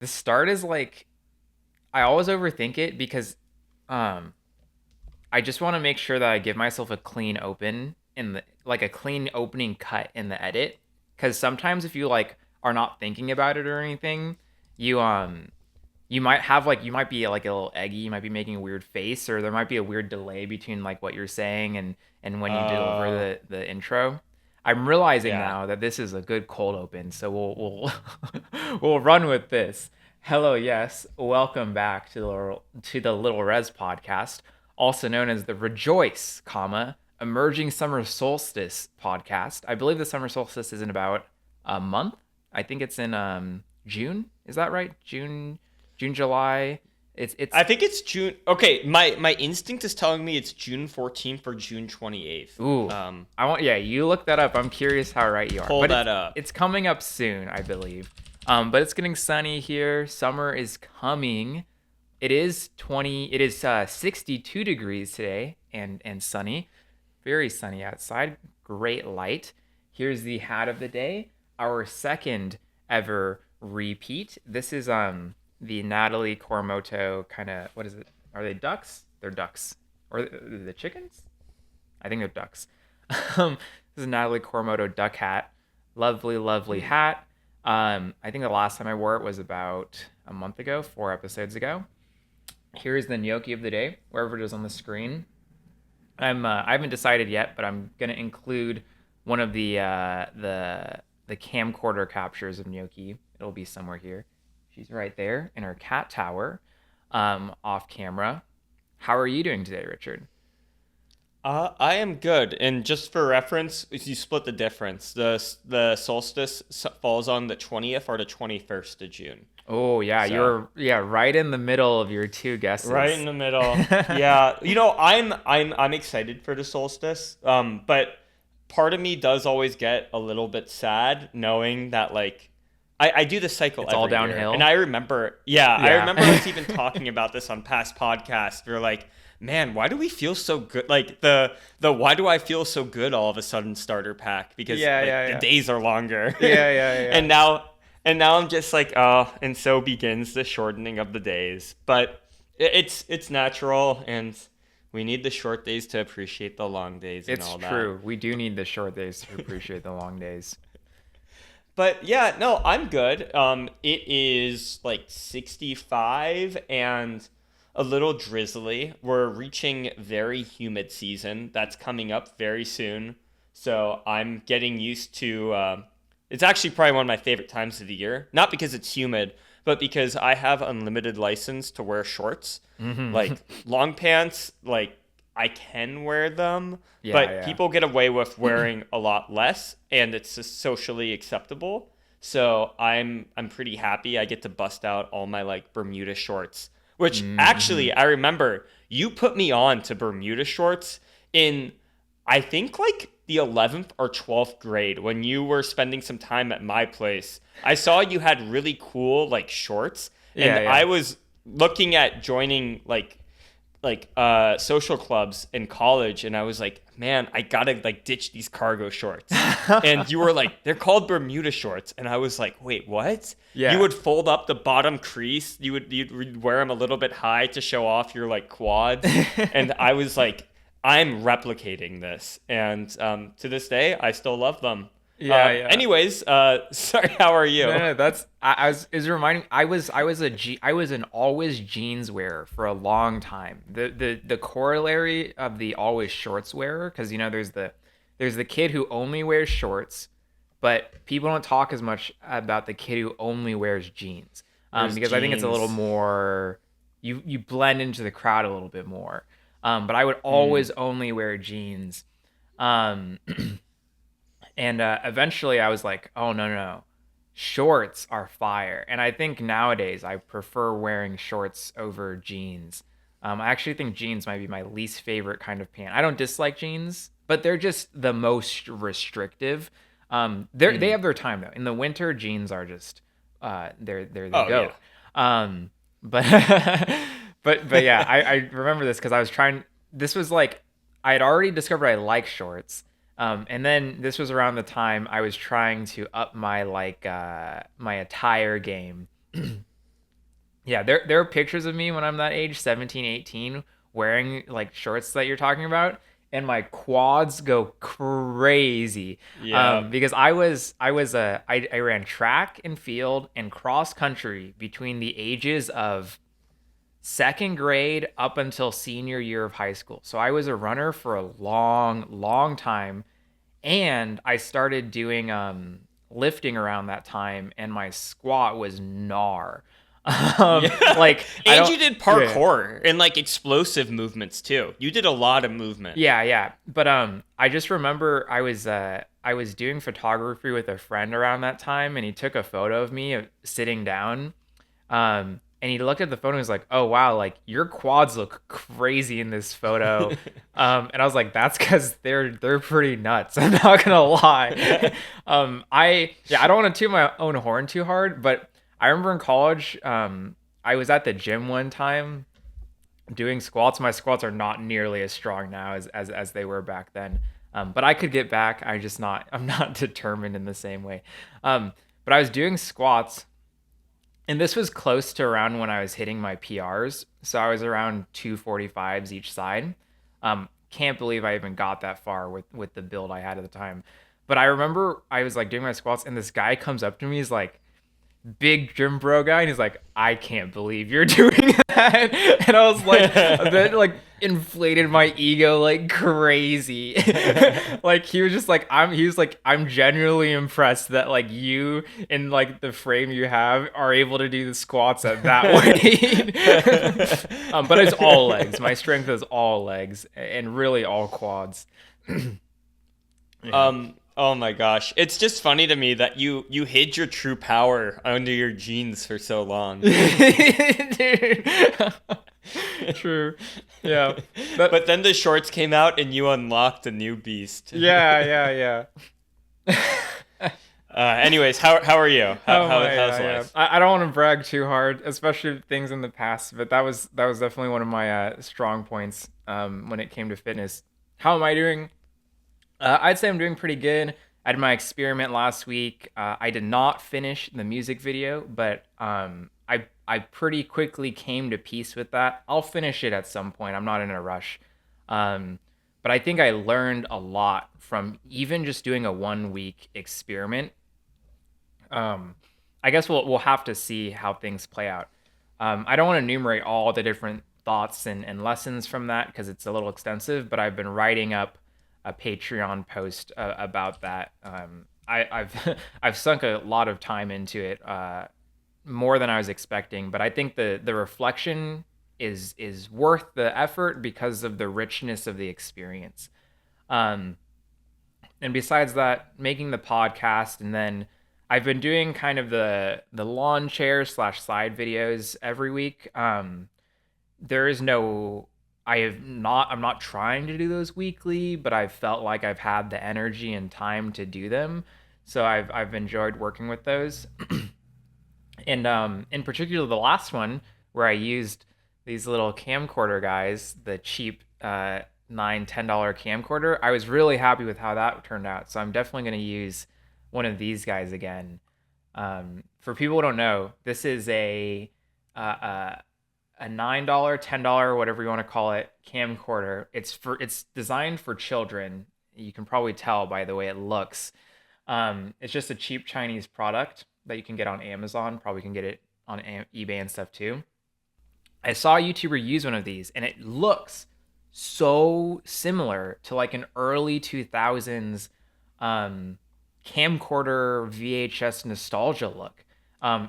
The start is like I always overthink it because um I just want to make sure that I give myself a clean open in the like a clean opening cut in the edit, cuz sometimes if you like are not thinking about it or anything, you you might have like you might be like a little eggy, you might be making a weird face, or there might be a weird delay between like what you're saying and when you deliver Uh, the intro. I'm realizing yeah. now that this is a good cold open, so we'll we'll run with this. Hello, yes, welcome back to the Little Res podcast, also known as the Rejoice, emerging summer solstice podcast. I believe the summer solstice is in about a month. I think it's in June. Is that right? June, July. It's I think it's June. Okay, my instinct is telling me it's June 14th or June 28th. ooh. I want yeah, you look that up. I'm curious how right you are. Pull But that up. it's coming up soon, I believe. But it's getting sunny here. Summer is coming. It is 62 degrees today and sunny. Very sunny outside. Great light. Here's the hat of the day. Our second ever repeat. This is the Natalie Kormoto kind of what is it? Are they ducks? They're ducks. Or the chickens? I think they're ducks. This is Natalie Kormoto duck hat. Lovely, lovely Hmm. hat. I think the last time I wore it was about a month ago, 4 episodes ago. Here is the gnocchi of the day, wherever it is on the screen. I haven't decided yet, but I'm gonna include one of the camcorder captures of gnocchi. It'll be somewhere here. She's right there in her cat tower, off camera. How are you doing today, Richard? I am good. And just for reference, if you split the difference, the solstice falls on the 20th or the 21st of June. Oh yeah, So you're yeah right in the middle of your two right in guesses. the middle. Yeah, I'm excited for the solstice. But part of me does always get a little bit sad knowing that like I do this cycle It's all every year. And downhill. I remember, yeah, I Yeah. remember us even talking about this on past podcasts. We are like, man, why do we feel so good? Like the why do I feel so good all of a sudden starter pack? Because Yeah, like yeah, the yeah. days are longer. Yeah, yeah, yeah. and now and now I'm just like, oh, and so begins the shortening of the days. But it's natural, and we need the short days to appreciate the long days and It's all that. true. We do need the short days to appreciate the long days. But yeah, no, I'm good. It is like 65 and a little drizzly. We're reaching very humid season. That's coming up very soon. So I'm getting used to. It's actually probably one of my favorite times of the year. Not because it's humid, but because I have unlimited license to wear shorts, Hmm. like long pants. Like I can wear them, but Yeah, people get away with yeah. wearing a lot less, and it's just socially acceptable. So I'm pretty happy. I get to bust out all my like Bermuda shorts, which Hmm. actually I remember you put me on to Bermuda shorts in I think like the 11th or 12th grade when you were spending some time at my place. I saw you had really cool like shorts, and Yeah, I yeah. was looking at joining like social clubs in college, and I was like, man, I gotta like ditch these cargo shorts. And you were like, they're called Bermuda shorts, and I was like, wait, what? You Yeah. would fold up the bottom crease, you'd wear them a little bit high to show off your like quads, and I was like, I'm replicating this, and to this day I still love them. Yeah, yeah. Anyways, sorry, how are No, you? no, that's I was is reminding I was an always jeans wearer for a long time. The corollary of the always shorts wearer, because you know there's the kid who only wears shorts, but people don't talk as much about the kid who only wears jeans. Where's Because I think it's a little jeans? more you blend into the crowd a little bit more. But I would Hmm. always only wear jeans. Um, and eventually I was like, oh, no, no, no. Shorts are fire. And I think nowadays I prefer wearing shorts over jeans. I actually think jeans might be my least favorite kind of pant. I don't dislike jeans, but they're just the most restrictive. They Hmm. have their time though. In the winter, jeans are just they're the Oh yeah. goat. Um, but but yeah, I remember this because I was trying. This was like I had already discovered I like shorts. And then this was around the time I was trying to up my my attire game. Yeah, there are pictures of me when I'm that age, 17, 18, wearing like shorts that you're talking about, and my quads go crazy. Yeah. Because I ran track and field and cross country between the ages of second grade up until senior year of high school. So I was a runner for a long, long time, and I started doing lifting around that time, and my squat was gnar. Yeah. Like I And don't, you did yeah, parkour and like explosive movements too. You did a lot of movement. yeah, yeah. But I just remember I was doing photography with a friend around that time, and he took a photo of me sitting down. And he looked at the photo and was like, "Oh wow, like your quads look crazy in this photo." And I was like, "That's because they're pretty nuts." I'm not gonna lie. I don't want to toot my own horn too hard, but I remember in college, I was at the gym one time doing squats. My squats are not nearly as strong now as they were back then. But I could get back. I'm not determined in the same way. But I was doing squats, and this was close to around when I was hitting my PRs. So I was around 245s each side. Can't believe I even got that far with the build I had at the time. But I remember I was like doing my squats, and this guy comes up to me. He's like, big gym bro guy, and he's like, I can't believe you're doing that. And I was like, that like inflated my ego like crazy. Like he was just like, he was like, I'm genuinely impressed that like you in like the frame you have are able to do the squats at that weight. But it's all legs. My strength is all legs and really all quads. Yeah. Oh my gosh. It's just funny to me that you hid your true power under your jeans for so long. Dude. True. Yeah. But then the shorts came out and you unlocked a new beast. Yeah. Anyways, how are you? Oh How's yeah. life? I don't want to brag too hard, especially things in the past, but that was definitely one of my strong points when it came to fitness. How am I doing? I'd say I'm doing pretty good. I did my experiment last week. I did not finish the music video, but I pretty quickly came to peace with that. I'll finish it at some point. I'm not in a rush. Um, but I think I learned a lot from even just doing a 1 week experiment. um, I guess we'll have to see how things play out. I don't want to enumerate all the different thoughts and lessons from that because it's a little extensive, but I've been writing up a Patreon post about that. I've I've sunk a lot of time into it, more than I was expecting, but I think the reflection is worth the effort because of the richness of the experience. Um, and besides that, making the podcast, and then I've been doing kind of the lawn chair slash side videos every week. There is no, I'm not trying to do those weekly, but I've felt like I've had the energy and time to do them, so I've enjoyed working with those. And in particular, the last one where I used these little camcorder guys, the cheap $9-10 camcorder, I was really happy with how that turned out. So I'm definitely going to use one of these guys again. For people who don't know, this is uh, a $9, $10, whatever you want to call it, camcorder. It's designed for children. You can probably tell by the way it looks. It's just a cheap Chinese product that you can get on Amazon. Probably can get it on eBay and stuff too. I saw a YouTuber use one of these, and it looks so similar to like an early 2000s um, camcorder VHS nostalgia look.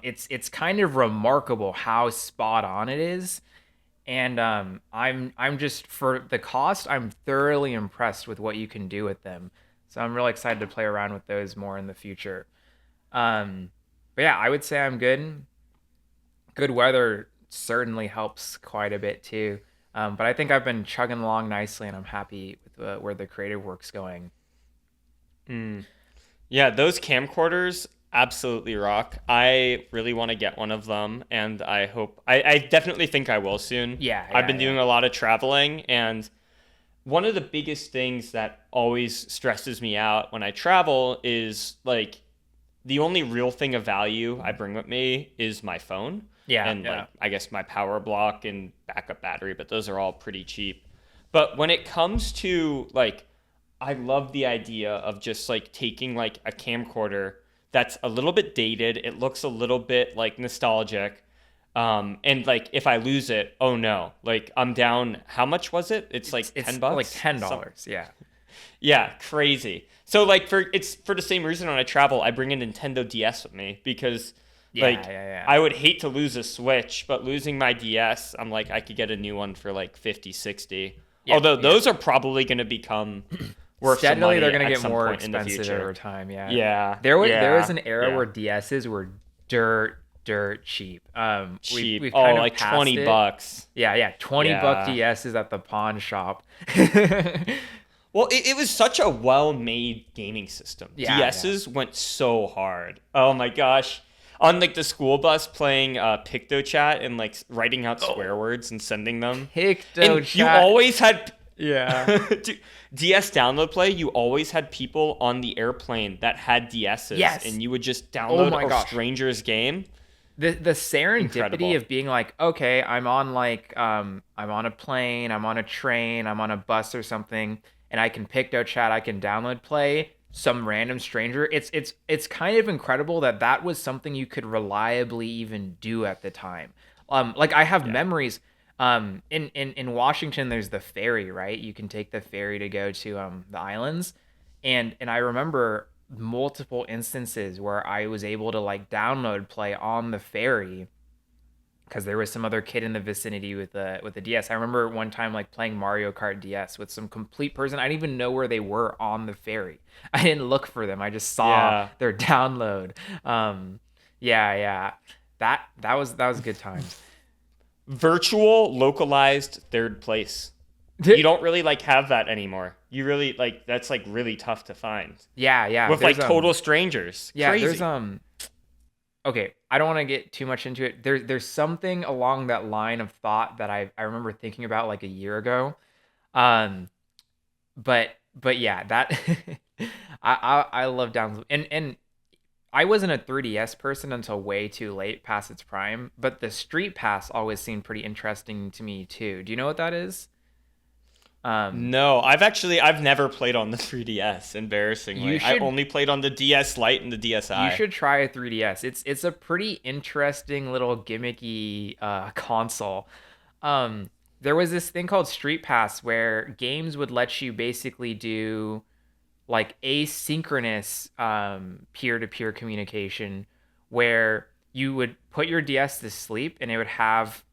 It's kind of remarkable how spot on it is, and I'm just, for the cost, I'm thoroughly impressed with what you can do with them. So I'm really excited to play around with those more in the future. Um, but yeah, I would say I'm good. Good weather certainly helps quite a bit too. But I think I've been chugging along nicely, and I'm happy with where the creative work's going. Mm. Yeah, those camcorders absolutely rock. I really want to get one of them, and I definitely think I will soon. Yeah, I've been yeah. doing a lot of traveling, and one of the biggest things that always stresses me out when I travel is like the only real thing of value I bring with me is my phone. Yeah, and like yeah. I guess my power block and backup battery, but those are all pretty cheap. But when it comes to like, I love the idea of just like taking like a camcorder that's a little bit dated. It looks a little bit like nostalgic. And like if I lose it, oh no, like I'm down. How much was it? It's like ten It's like bucks. $10. Yeah. Yeah, crazy. So like it's for the same reason when I travel, I bring a Nintendo DS with me because Yeah, like yeah, yeah. I would hate to lose a Switch, but losing my DS, I'm like I could get a new one for like 50, 60. Yeah, Although yeah. those are probably going to become worth some Steadily they're money gonna at get some more point in the expensive future. over time. Yeah, Yeah, there was yeah, an era yeah. where DSs were dirt cheap. Cheap. We've Oh, kind of like passed 20 it. bucks. Yeah, $20 Yeah. DSs at the pawn shop. Well, it was such a well-made gaming system. Yeah. DSs went so hard. Oh my gosh. On like the school bus playing PictoChat and like writing out swear Oh, words and sending them. Picto And you chat. always had Yeah. Dude, DS download play, you always had people on the airplane that had DSs Yes. and you would just Oh download my a gosh. stranger's game. The serendipity Incredible. of being like, okay, I'm on like I'm on a plane, I'm on a train, I'm on a bus or something, and I can Picto chat, I can download play some random stranger. It's kind of incredible that that was something you could reliably even do at the time. Like I have Yeah. memories. In Washington, there's the ferry, right? You can take the ferry to go to the islands, and I remember multiple instances where I was able to like download play on the ferry because there was some other kid in the vicinity with a DS. I remember one time like playing Mario Kart DS with some complete person. I didn't even know where they were on the ferry. I didn't look for them. I just saw Yeah. their download. Yeah. That was good times. Virtual localized third place. You don't really like have that anymore. You really like that's like really tough to find Yeah. with There's like total strangers. yeah, there's Crazy. okay, I don't want to get too much into it. There's something along that line of thought that I remember thinking about like a year ago. Um, but yeah, that I love download and I wasn't a 3DS person until way too late past its prime, but the Street Pass always seemed pretty interesting to me too. Do you know what that is? Um, No, I've never played on the 3DS. you Embarrassingly, I should only played on the DS Lite and the you DSi. should try a 3DS. It's a pretty interesting little gimmicky console. Um, there was this thing called Street Pass where games would let you basically do like asynchronous peer-to-peer communication where you would put your DS to sleep and it would have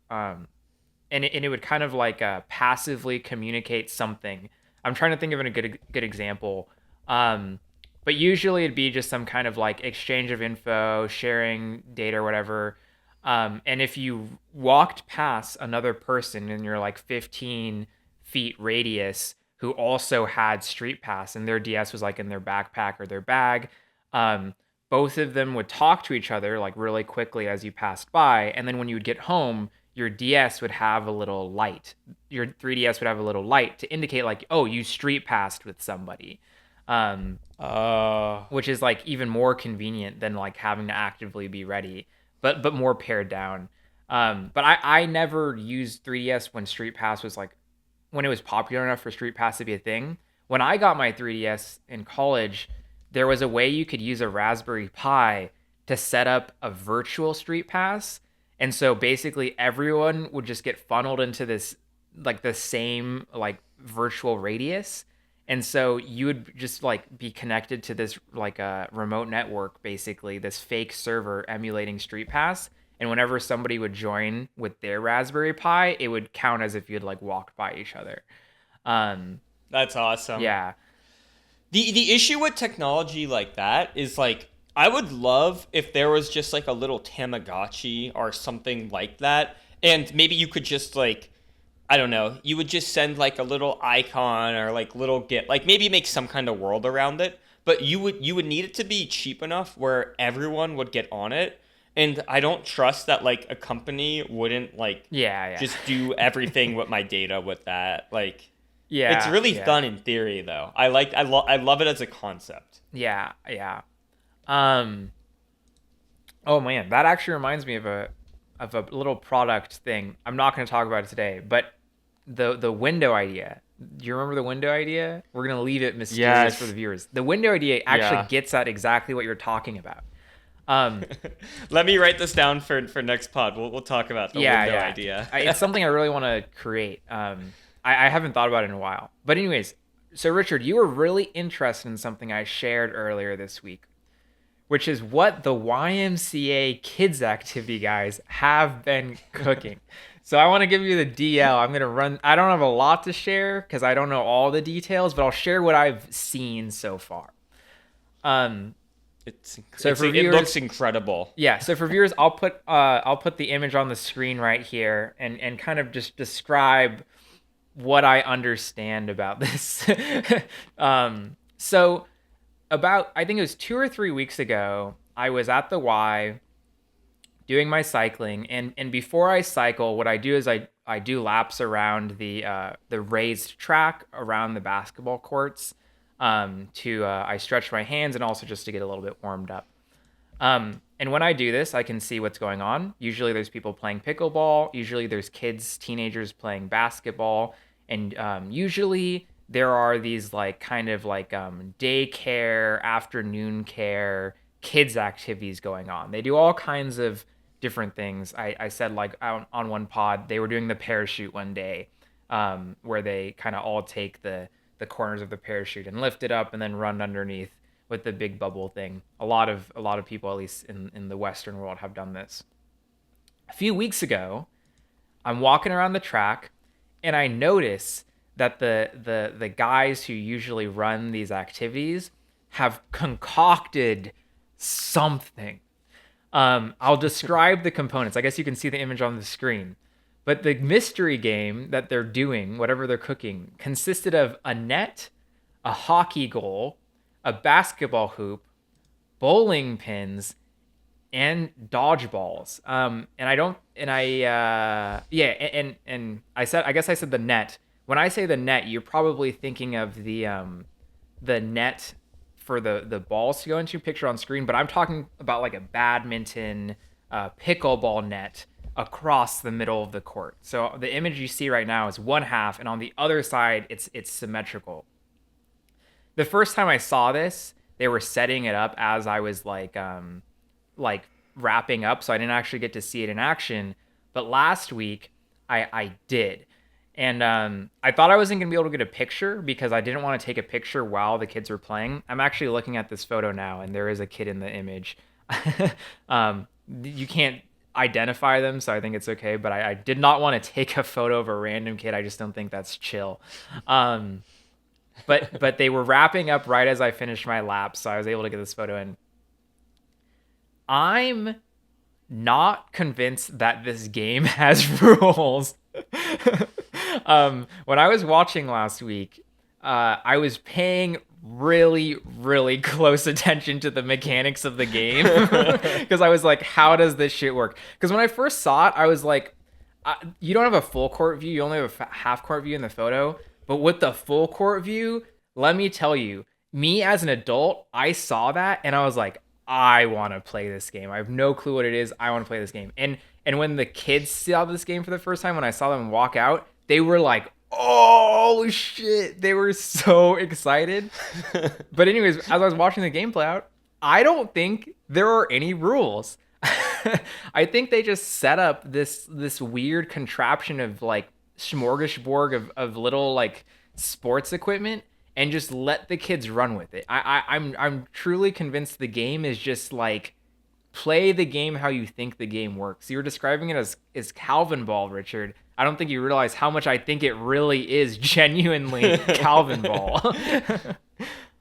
and it would kind of like passively communicate something. I'm trying to think of a good example. Um, but usually it'd be just some kind of like exchange of info, sharing data or whatever. And if you walked past another person in your like 15 feet radius who also had Street Pass and their DS was like in their backpack or their bag, um, both of them would talk to each other like really quickly as you passed by. And then when you would get home, your DS would have a little light. Your 3DS would have a little light to indicate like, oh, you street passed with somebody. Um, Uh, which is like even more convenient than like having to actively be ready, but more pared down. But I never used 3DS when Street Pass was like when it was popular enough for Street Pass to be a thing. When I got my 3DS in college, there was a way you could use a Raspberry Pi to set up a virtual Street Pass. And so basically everyone would just get funneled into this like the same like virtual radius. And so you would just like be connected to this like a remote network, basically this fake server emulating Street Pass. And whenever somebody would join with their Raspberry Pi, it would count as if you had like walked by each other. Um, that's awesome. yeah, The issue with technology like that is like I would love if there was just like a little Tamagotchi or something like that, and maybe you could just like I don't know, you would just send like a little icon or like little get like maybe make some kind of world around it, but you would need it to be cheap enough where everyone would get on it. And I don't trust that like a company wouldn't like yeah, just do everything with my data with that. Like it's yeah, really yeah, fun in theory though. I love it as a concept. yeah. Um, oh man, that actually reminds me of of a little product thing. I'm not going to talk about it today, but the window idea. Do you remember the window idea? We're going to leave it mysterious for the Yes. viewers. The window idea actually Yeah. gets at exactly what you're talking about. Um, Let me write this down for next pod. We'll talk about the yeah, window yeah. idea. It's something I really want to create. I haven't thought about it in a while. But anyways, so Richard, you were really interested in something I shared earlier this week, which is what the YMCA kids activity guys have been cooking. So I want to give you the DL. I'm going to run. I don't have a lot to share because I don't know all the details, but I'll share what I've seen so far. Um, so for It looks viewers, incredible. yeah. So for viewers, I'll put the image on the screen right here and kind of just describe what I understand about this. So about I think it was 2 or 3 weeks ago, I was at the Y doing my cycling, and before I cycle, what I do is I do laps around the raised track around the basketball courts. To I stretch my hands and also just to get a little bit warmed up. And when I do this, I can see what's going on. Usually there's people playing pickleball. Usually there's kids, teenagers playing basketball. And usually there are these like kind of like daycare, afternoon care, kids activities going on. They do all kinds of different things. I said like on one pod, they were doing the parachute one day, where they kind of all take the corners of the parachute and lift it up and then run underneath with the big bubble thing. A lot of people, at least in the Western world, have done this. A few weeks ago, I'm walking around the track and I notice that the guys who usually run these activities have concocted something. I'll describe the components. I guess you can see the image on the screen. But the mystery game that they're doing, whatever they're cooking, consisted of a net, a hockey goal, a basketball hoop, bowling pins, and dodgeballs. And I don't, and I, yeah, and I said, I guess I said the net. When I say the net, you're probably thinking of the net for the balls to go into. Picture on screen, but I'm talking about like a badminton, pickleball net across the middle of the court. So the image you see right now is one half, and on the other side, it's symmetrical. The first time I saw this, they were setting it up as I was like wrapping up, so I didn't actually get to see it in action. But last week, I did, and I thought I wasn't gonna be able to get a picture because I didn't want to take a picture while the kids were playing. I'm actually looking at this photo now, and there is a kid in the image. You can't identify them, so I think it's okay. But I did not want to take a photo of a random kid. I just don't think that's chill. But they were wrapping up right as I finished my lap, so I was able to get this photo in. I'm not convinced that this game has rules. When I was watching last week, I was paying really, really close attention to the mechanics of the game because I was like, how does this shit work? Because when I first saw it, I was like, you don't have a full court view, you only have a half court view in the photo. But with the full court view, let me tell you, me as an adult, I saw that and I was like, I want to play this game. I have no clue what it is. I want to play this game. And when the kids saw this game for the first time, when I saw them walk out, they were like, "Oh shit!" They were so excited. But anyways, as I was watching the gameplay out, I don't think there are any rules. I think they just set up this weird contraption of like smorgasbord of little like sports equipment and just let the kids run with it. I'm truly convinced the game is just like play the game how you think the game works. You were describing it as Calvin Ball, Richard. I don't think you realize how much I think it really is genuinely Calvin Ball.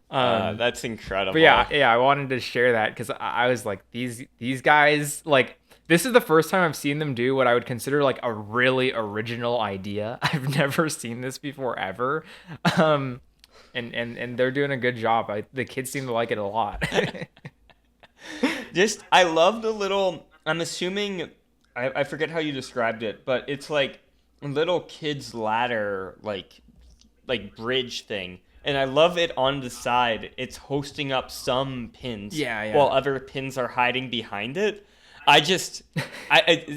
That's incredible. But yeah, I wanted to share that because I was like, these guys, like, this is the first time I've seen them do what I would consider like a really original idea. I've never seen this before ever, and they're doing a good job. The kids seem to like it a lot. Just, I love the little, I'm assuming, I forget how you described it, but it's like a little kid's ladder, like bridge thing. And I love it on the side. It's hosting up some pins Yeah. while other pins are hiding behind it. I just,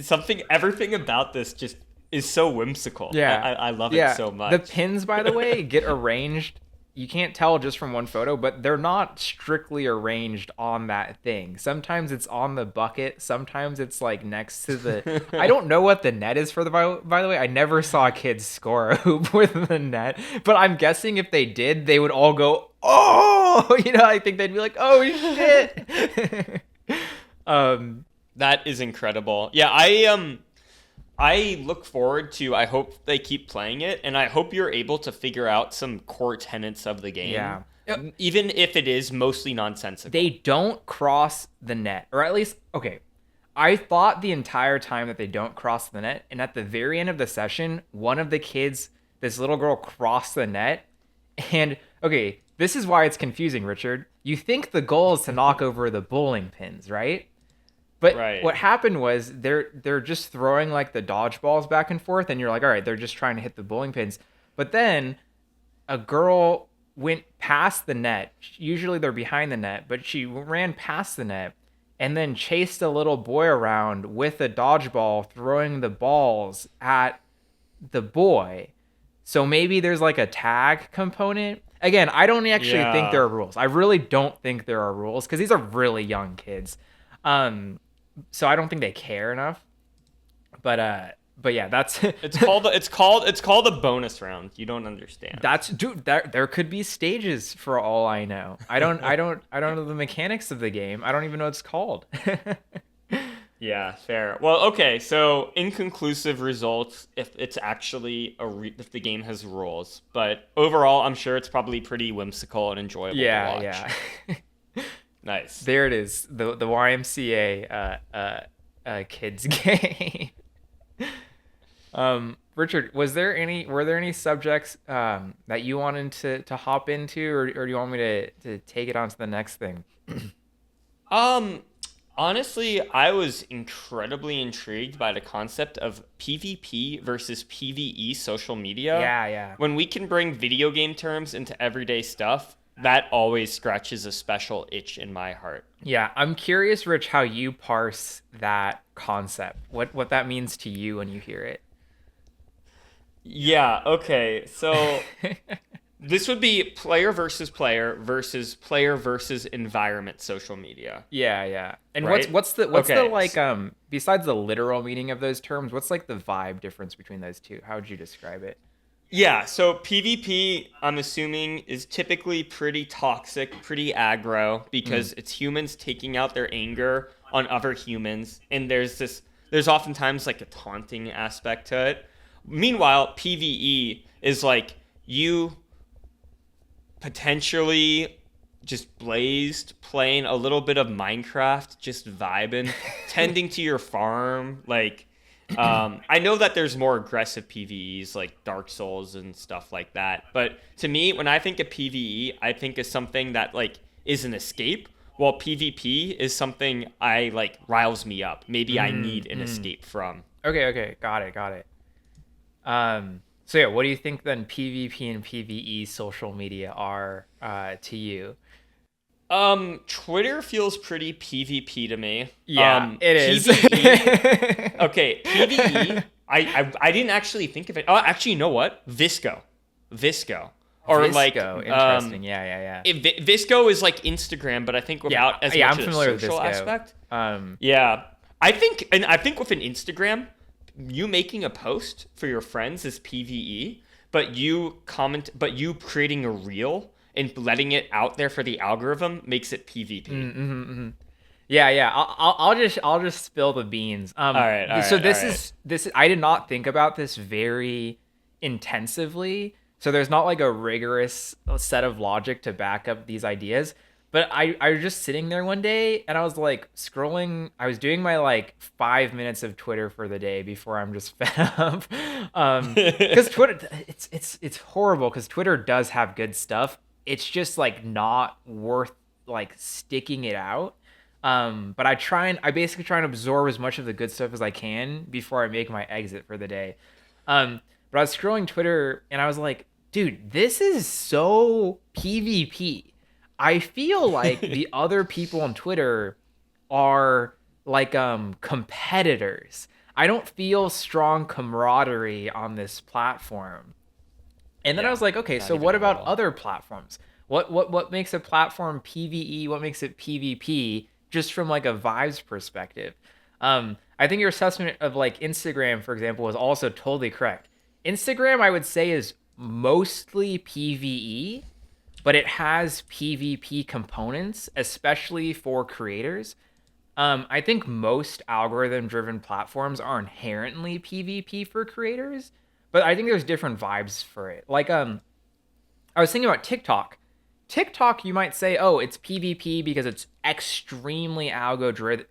something, everything about this just is so whimsical. Yeah. I love it Yeah. so The much. pins, by the way, get arranged. You can't tell just from one photo, but they're not strictly arranged on that thing. Sometimes it's on the bucket. Sometimes it's like next to the. I don't know what the net is for the. By the way, I never saw kids score a hoop with the net, but I'm guessing if they did, they would all go, "Oh!" I think they'd be like, "Oh shit!" um, That is incredible. Yeah, I look forward to. I hope they keep playing it, and I hope you're able to figure out some core tenets of the game, yeah. even if it is mostly nonsensical. They don't cross the net, or at least, okay. I thought the entire time that they don't cross the net, and at the very end of the session, one of the kids, this little girl, crossed the net. And okay, this is why it's confusing, Richard. You think the goal is to knock over the bowling pins, right? But Right. what happened was they're just throwing like the dodgeballs back and forth, and you're like, all right, they're just trying to hit the bowling pins. But then a girl went past the net. Usually they're behind the net, but she ran past the net and then chased a little boy around with a dodgeball, throwing the balls at the boy. So maybe there's like a tag component. Again, I don't actually think there Yeah. are rules. I really don't think there are rules because these are really young kids. Um, so I don't think they care enough. But yeah, that's It's called a bonus round. You don't understand. that's dude. There could be stages for all I know. I don't know the mechanics of the game. I don't even know what it's called. Yeah, fair. Well, okay. So inconclusive results if it's actually if the game has rules, but overall, I'm sure it's probably pretty whimsical and enjoyable to Yeah, watch. yeah. Nice. There it is. The YMCA kids game. Richard, were there any subjects that you wanted to hop into, or do you want me to take it on to the next thing? Um, Honestly, I was incredibly intrigued by the concept of PvP versus PvE social media. Yeah, yeah. When we can bring video game terms into everyday stuff, that always scratches a special itch in my heart. Yeah, I'm curious, Rich, how you parse that concept. What that means to you when you hear it. Yeah, okay. So this would be player versus environment social media, Yeah, yeah. And right? what's the Okay. like besides the literal meaning of those terms, what's like the vibe difference between those two? How would you describe it? Yeah, so PvP, I'm assuming, is typically pretty toxic, pretty aggro, because it's humans taking out their anger on other humans, and there's oftentimes like a taunting aspect to it. Meanwhile, PvE is like you potentially just blazed, playing a little bit of Minecraft, just vibing, tending to your farm. Like, I know that there's more aggressive PvEs like Dark Souls and stuff like that. But to me, when I think of PvE, I think of something that like is an escape, while PvP is something I like riles me up. Maybe I need an escape from. Okay, okay, got it. So yeah, what do you think then PvP and PvE social media are to you? Twitter feels pretty PvP to me. Yeah, it is. PvE. Okay, PvE. I didn't actually think of it. Oh, actually, you know what? Visco, or like Visco, interesting. Yeah, yeah, yeah. Visco is like Instagram, but I think without as yeah, much I'm of the familiar with social Visco. aspect. Um, Yeah, I think with an Instagram, you making a post for your friends is PvE, but you creating a reel and letting it out there for the algorithm makes it PvP. Yeah, yeah. I'll just spill the beans. All right, all So right, all right. this I did not think about this very intensively. So there's not like a rigorous set of logic to back up these ideas. But I was just sitting there one day and I was like scrolling. I was doing my like 5 minutes of Twitter for the day before I'm just fed up. Because Twitter, it's horrible because Twitter does have good stuff. It's just like not worth like sticking it out. But I basically try and absorb as much of the good stuff as I can before I make my exit for the day. But I was scrolling Twitter and I was like, dude, this is so PvP. I feel like the other people on Twitter are like competitors. I don't feel strong camaraderie on this platform. And then I Yeah, was like, okay, not so even what a about little. other platforms? What makes a platform PvE? What makes it PvP? Just from like a vibes perspective. I think your assessment of like Instagram, for example, was also totally correct. Instagram, I would say, is mostly PvE, but it has PvP components, especially for creators. I think most algorithm driven platforms are inherently PvP for creators, but I think there's different vibes for it. Like I was thinking about TikTok. TikTok, you might say, oh, it's PvP because it's extremely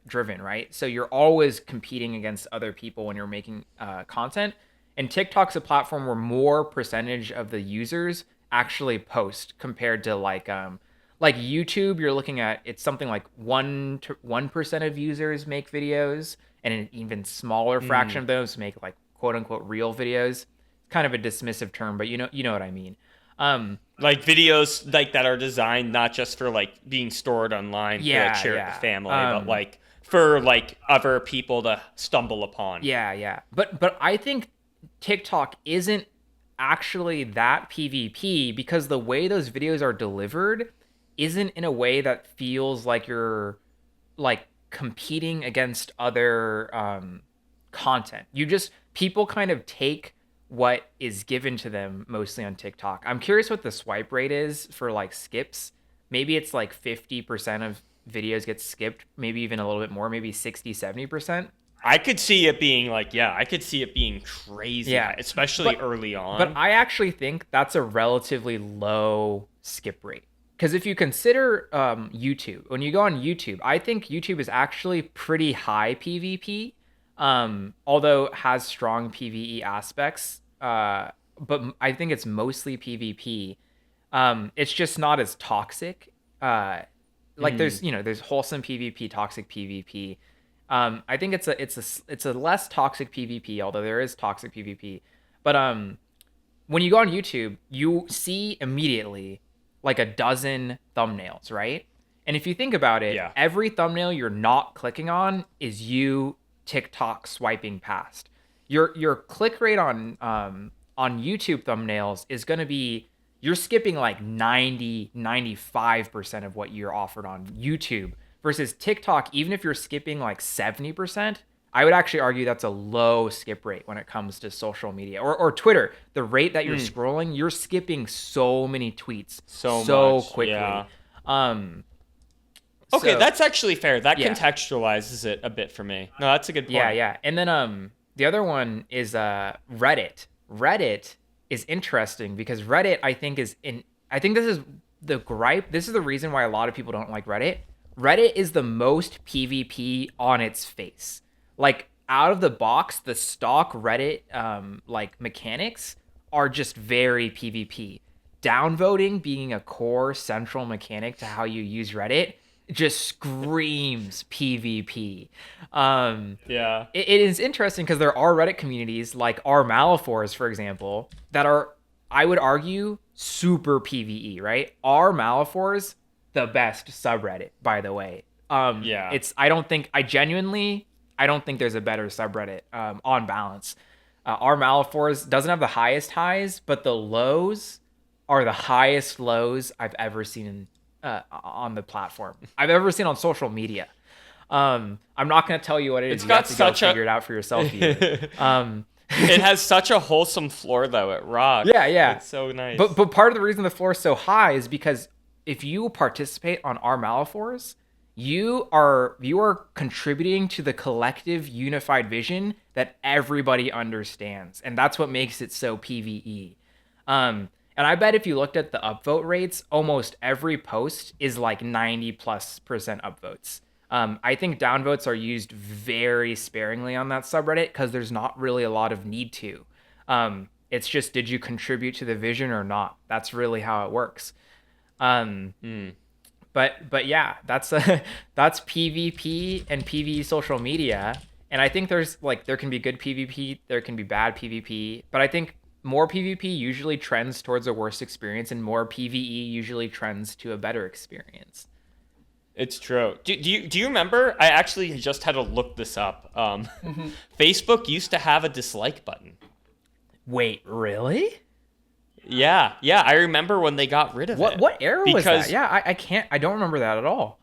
driven, right? So you're always competing against other people when you're making content. And TikTok's a platform where more percentage of the users actually post compared to like YouTube. You're looking at it's something like 1% of users make videos, and an even smaller fraction Mm. of those make like quote unquote real videos. Kind of a dismissive term, but you know what I mean. Um, Like videos like that are designed not just for like being stored online to like yeah, share with the yeah. family, but like for like other people to stumble upon. Yeah, yeah. But I think TikTok isn't actually that PvP because the way those videos are delivered isn't in a way that feels like you're like competing against other content. You just people kind of take what is given to them mostly on TikTok. I'm curious what the swipe rate is for like skips. Maybe it's like 50% of videos get skipped, maybe even a little bit more, maybe 60, 70%. I could see it being like, yeah, I could see it being crazy high, Yeah. especially But early but on. I actually think that's a relatively low skip rate. Because if you consider YouTube, when you go on YouTube, I think YouTube is actually pretty high PvP, although it has strong PvE aspects. But I think it's mostly PvP. It's just not as toxic. Like Mm. there's wholesome PvP, toxic PvP. I think it's a less toxic PvP, although there is toxic PvP. But when you go on YouTube, you see immediately like a dozen thumbnails, right? And if you think about it, Yeah. every thumbnail you're not clicking on is you TikTok swiping past. Your click rate on YouTube thumbnails is going to be you're skipping like 90-95% of what you're offered on YouTube versus TikTok, even if you're skipping like 70%, I would actually argue that's a low skip rate when it comes to social media or Twitter. The rate that you're Mm. scrolling, you're skipping so many tweets So so much. quickly. Yeah. Um, Okay, so that's actually fair. That yeah, contextualizes it a bit for me. No, that's a good yeah, point. yeah. And then the other one is Reddit. Reddit is interesting because Reddit I think this is the gripe. This is the reason why a lot of people don't like Reddit. Reddit is the most PvP on its face. Like out of the box, the stock Reddit like mechanics are just very PvP. Downvoting being a core central mechanic to how you use Reddit just screams PvP. Um, Yeah. it is interesting because there are Reddit communities like our Malifaux, for example, that are, I would argue, super PVE, right? Our Malifaux, the best subreddit, by the way. Yeah. It's I don't think there's a better subreddit on balance. Our Malifaux doesn't have the highest highs, but the lows are the highest lows I've ever seen on the platform. I've ever seen on social media. I'm not going to tell you what it is. It's You have got to go such a figure it out for yourself, viewer. Um, it has such a wholesome floor though. It yeah, rocks. yeah. It's so But nice. but part of the reason the floor is so high is because if you participate on our Malifaux, you are contributing to the collective unified vision that everybody understands, and that's what makes it so PVE. And I bet if you looked at the upvote rates, almost every post is like 90+% upvotes. I think downvotes are used very sparingly on that subreddit because there's not really a lot of need to. It's just did you contribute to the vision or not? That's really how it works. Um, Mm. but yeah, that's PvP and PvE social media. And I think there can be good PvP, there can be bad PvP, but I think more PvP usually trends towards a worse experience, and more PvE usually trends to a better experience. It's true. Do you remember? I actually just had to look this up. Facebook used to have a dislike button. Wait, really? Yeah, yeah. I remember when they got rid of it What era was that? because Yeah, I can't. I don't remember that at all.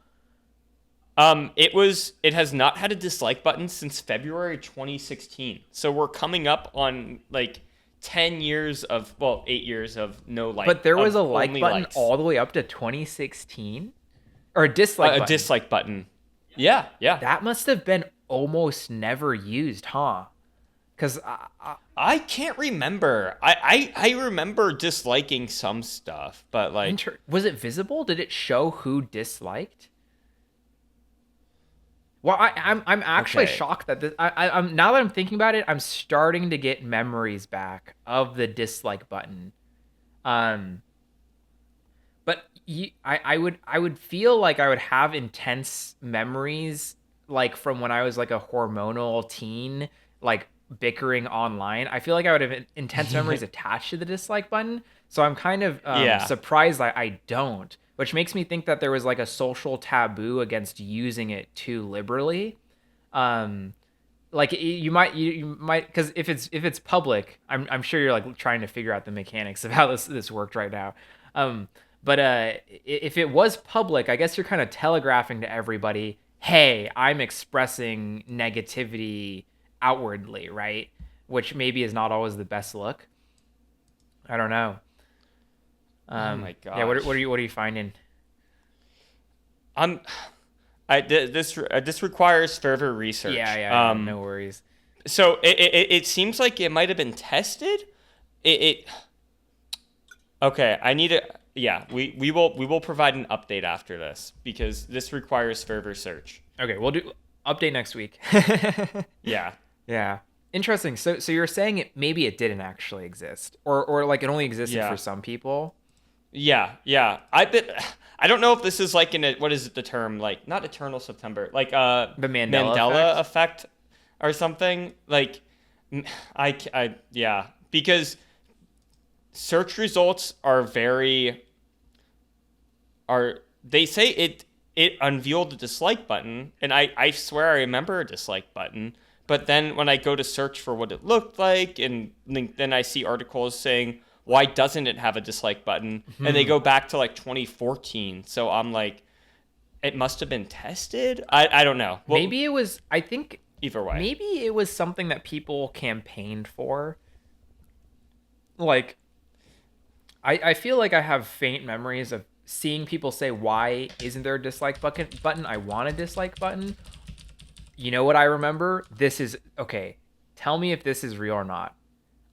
it has not had a dislike button since February 2016. So we're coming up on like 10 years of, well, 8 years of no like But there was of a like only button likes. all the way up to 2016, or a dislike A button. dislike button. Yeah, yeah. That must have been almost never used, huh? Because I can't remember. I remember disliking some stuff, but like was it visible? Did it show who disliked? Well, I'm actually okay. shocked that I'm now that I'm thinking about it, I'm starting to get memories back of the dislike button. Um, but I would feel like I would have intense memories like from when I was like a hormonal teen, like bickering online. I feel like I would have intense memories attached to the dislike button. So I'm kind of Yeah. surprised that I don't, which makes me think that there was like a social taboo against using it too liberally. Um, like you might because if it's public, I'm sure you're like trying to figure out the mechanics of how this worked right now. Um, but if it was public, I guess you're kind of telegraphing to everybody, hey, I'm expressing negativity outwardly, right? Which maybe is not always the best look. I don't know. Oh my Yeah. What are gosh. you finding? I'm this requires further Yeah, research. yeah, yeah. No worries. So it seems like it might have been tested. It okay. I need to. Yeah, we will provide an update after this because this requires further search. Okay, we'll do update next week. Yeah, Yeah. Interesting. So you're saying maybe it didn't actually exist, or like it only existed for yeah, some people. yeah, yeah. I don't know if this is like what is it the term, like not eternal September, like The Mandela Mandela effect. effect or something like yeah, because search results are very are they say it unveiled the dislike button, and I swear I remember a dislike button, but then when I go to search for what it looked like, and then I see articles saying why doesn't it have a dislike button, and they Hmm. go back to like 2014. So I'm like, it must have been tested. I don't know. Well, Maybe it was. I think either way. maybe it was something that people campaigned for. Like I feel like I have faint memories of seeing people say, "Why isn't there a dislike button? I want a dislike button." You know what I remember? This is okay. Tell me if this is real or not.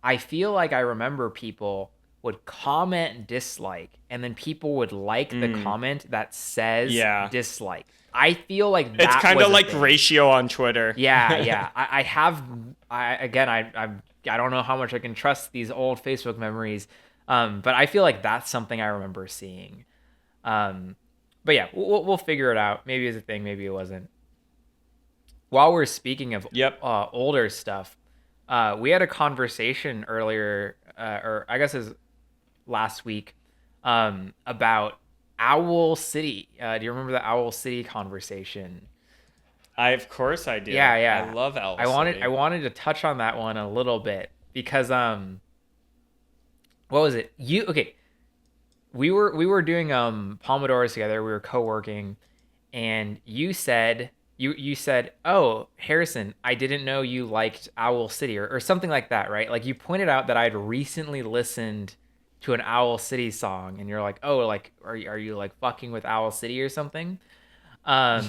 I feel like I remember people would comment dislike, and then people would like the Mm, comment that says yeah. dislike. I feel like It's that kind was of a like thing. ratio on Twitter. Yeah, yeah. I have. I again. I don't know how much I can trust these old Facebook memories, but I feel like that's something I remember seeing. Um, but yeah, we'll figure it out. Maybe it's a thing. Maybe it wasn't. While we're speaking of Yep. older stuff, we had a conversation earlier, or I guess it was last week, about Owl City. Do you remember the Owl City conversation? Of course I do. Yeah, I yeah. love Owl I City. wanted to touch on that one a little bit because what was it? You okay? We were doing Pomodoros together. We were co-working, and you said, "Oh, Harrison, I didn't know you liked Owl City," or something like that, right? Like you pointed out that I'd recently listened to an Owl City song, and you're like, "Oh, like are you like fucking with Owl City or something?" Um,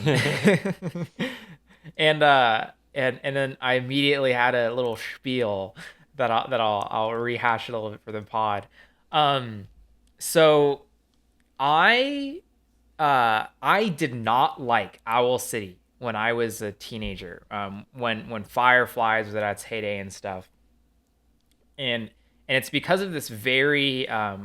and then I immediately had a little spiel that I'll rehash it a little bit for the pod. Um, so I did not like Owl City when I was a teenager. When Fireflies was at its heyday and stuff, and it's because of this very uh,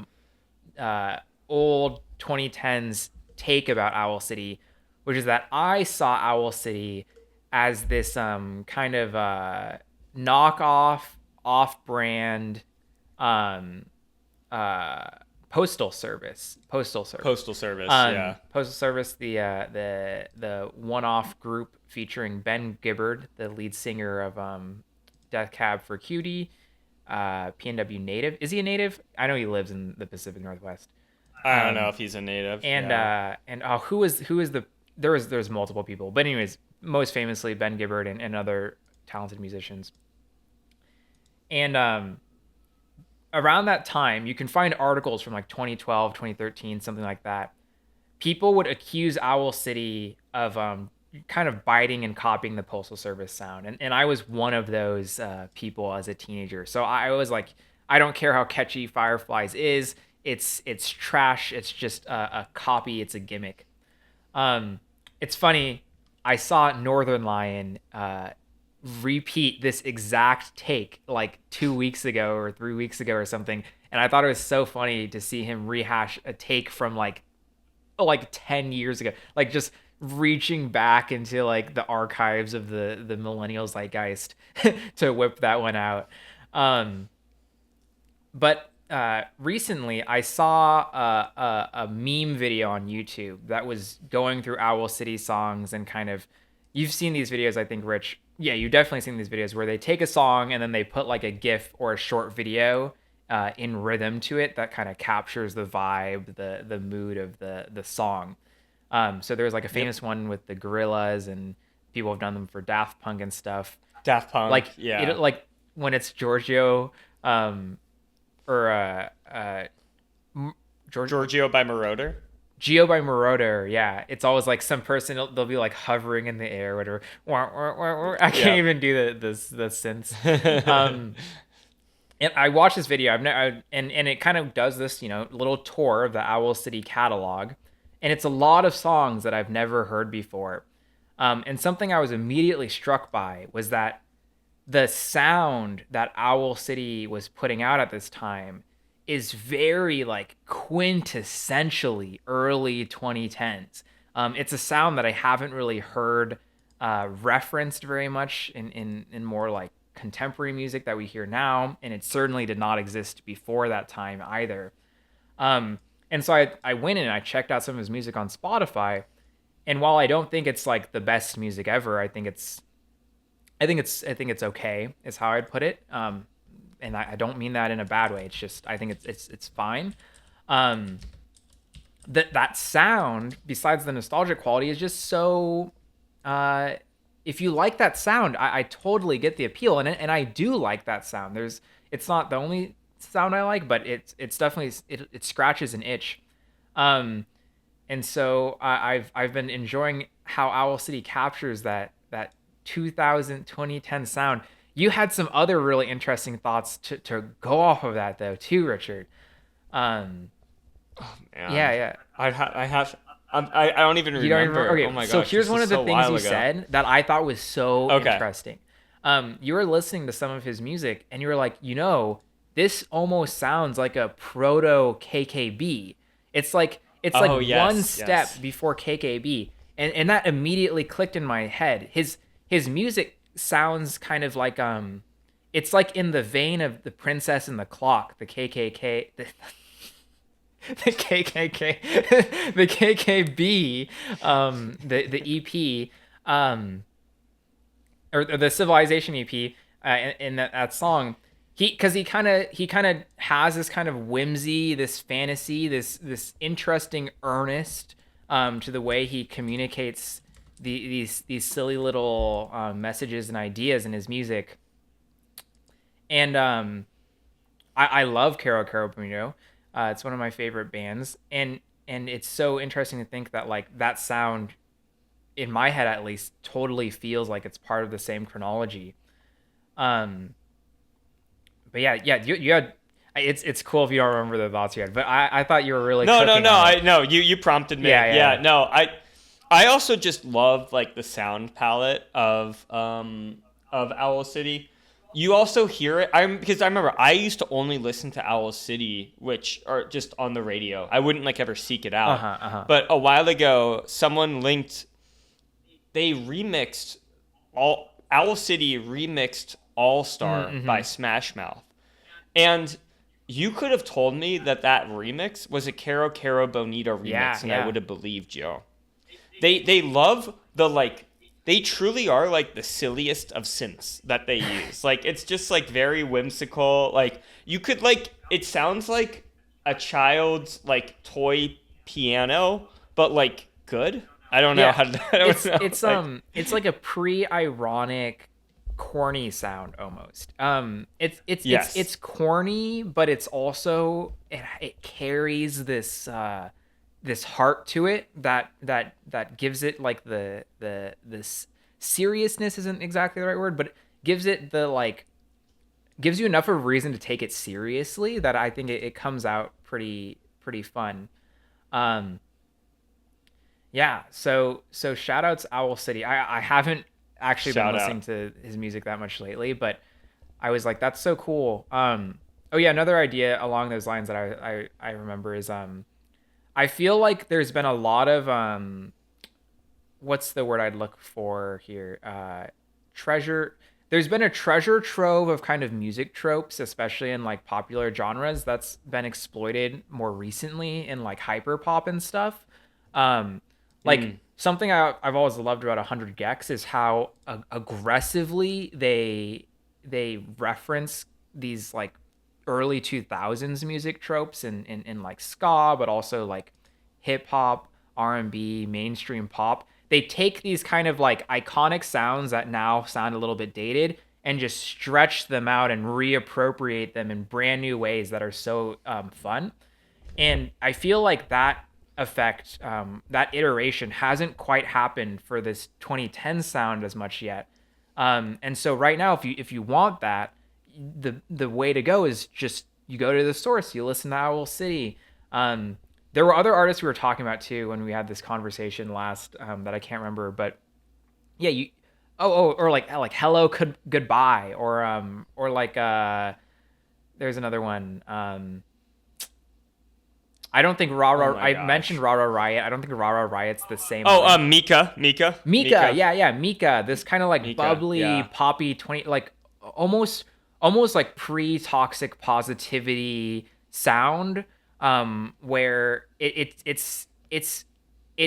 old 2010s take about Owl City, which is that I saw Owl City as this kind of knockoff, off-brand um, uh, Postal Service. Postal Service. Postal Service, yeah. Postal Service, the one-off group featuring Ben Gibbard, the lead singer of Death Cab for Cutie, PNW native. Is he a native? I know he lives in the Pacific Northwest. I don't know Um, if he's a native. and Yeah. who is the there's multiple people, but anyways, most famously Ben Gibbard and other talented musicians. And around that time, you can find articles from like 2012, 2013, something like that. People would accuse Owl City of kind of biting and copying the Postal Service sound. And I was one of those people as a teenager. So I was like, I don't care how catchy Fireflies is. It's trash. It's just a copy. It's a gimmick. Um, it's funny. I saw Northern Lion repeat this exact take like 2 weeks ago or 3 weeks ago or something, and I thought it was so funny to see him rehash a take from like 10 years ago, like just reaching back into like the archives of the millennial zeitgeist to whip that one out. Um, but recently, I saw a meme video on YouTube that was going through Owl City songs and kind of. You've seen these videos, I think, Rich. Yeah, you've definitely seen these videos where they take a song and then they put like a GIF or a short video in rhythm to it that kind of captures the vibe, the mood of the song. So there's like a Yep. famous one with the Gorillas, and people have done them for Daft Punk and stuff. Daft Punk, Like yeah. it, like when it's Giorgio, or George Giorgio by Marauder. Geo by Marauder, yeah. It's always like some person they'll be like hovering in the air, whatever. Wah, wah, wah, wah. I can't Yeah. even do the synths. Um, and I watched this video. And it kind of does this, little tour of the Owl City catalog, and it's a lot of songs that I've never heard before. And something I was immediately struck by was that the sound that Owl City was putting out at this time is very like quintessentially early 2010s. It's a sound that I haven't really heard referenced very much in more like contemporary music that we hear now, and it certainly did not exist before that time either. And so I went in and I checked out some of his music on Spotify, and while I don't think it's like the best music ever, I think it's okay. Is how I'd put it. And I don't mean that in a bad way. It's just I think it's fine. Um, that sound, besides the nostalgia quality, is just so. If you like that sound, I totally get the appeal, and I do like that sound. It's not the only sound I like, but it's definitely it scratches an itch. Um, and so I've been enjoying how Owl City captures that 2010 sound. You had some other really interesting thoughts to go off of that though too, Richard. Um, yeah, Man, yeah. I have. I don't even You don't even remember. Oh okay. my So gosh, here's this one is of the so things while you ago. said that I thought was so Okay. interesting. You were listening to some of his music and you were like, this almost sounds like a proto KKB. It's like Oh one yes, step yes. before KKB, and that immediately clicked in my head. His music sounds kind of like it's like in the vein of the Princess and the Clock, the KKK, the KKK, the KKB, the EP, um, or the Civilization EP, in that song. Because he kind of has this kind of whimsy, this fantasy, this interesting earnest to the way he communicates these silly little messages and ideas in his music. And I love Caro Caro Bruno. It's one of my favorite bands, and it's so interesting to think that like that sound in my head at least totally feels like it's part of the same chronology. Um, but yeah, you had. It's cool if you don't remember the thoughts you had, but I thought you were really No, no, cooking no. on it. I no. You prompted me. Yeah, yeah, Yeah. No. I also just love like the sound palette of Owl City. You also hear it. Because I remember I used to only listen to Owl City, which are just on the radio. I wouldn't like ever seek it uh out. huh, uh huh. But a while ago, someone linked. They remixed all Owl City remixed All Star Mm-hmm. by Smash Mouth, and You could have told me that that remix was a Caro Caro Bonita Yeah, remix, and I yeah. would have believed you. They love the like. They truly are like the silliest of synths that they use. Like it's just like very whimsical. Like you could like it sounds like a child's like toy piano, but like good. I don't know Yeah. how to. I don't It's know. it's Like um it's like a pre-ironic corny sound almost. It's yes. corny, but it's also it carries this heart to it that gives it like the this seriousness isn't exactly the right word, but it gives it the like gives you enough of a reason to take it seriously that I think it comes out pretty fun. Um yeah, so shout outs Owl City. I haven't actually been Shout listening out. to his music that much lately, but I was like, that's so cool. Oh yeah, another idea along those lines that I remember is I feel like there's been a lot of what's the word I'd look for here? Treasure. There's been a treasure trove of kind of music tropes, especially in like popular genres, that's been exploited more recently in like hyper pop and stuff. Um, like Mm. something I've always loved about 100 Gex is how aggressively they reference these like early 2000s music tropes in like ska, but also like hip hop, R&B, mainstream pop. They take these kind of like iconic sounds that now sound a little bit dated and just stretch them out and reappropriate them in brand new ways that are so fun. And I feel like that effect, that iteration hasn't quite happened for this 2010 sound as much yet. And so right now, if you want that, the way to go is just you go to the source, you listen to Owl City. Um, there were other artists we were talking about too when we had this conversation last that I can't remember, but yeah, you or like hello goodbye or like there's another one. I don't think Raw Oh Raw. my I mentioned gosh. Raw Raw Riot. I don't think Raw Raw Riot's the same Oh, length. Mika, Mika. yeah, yeah, Mika. This kind of like Mika. bubbly, Yeah. poppy, 20 like almost almost like pre-toxic positivity sound where it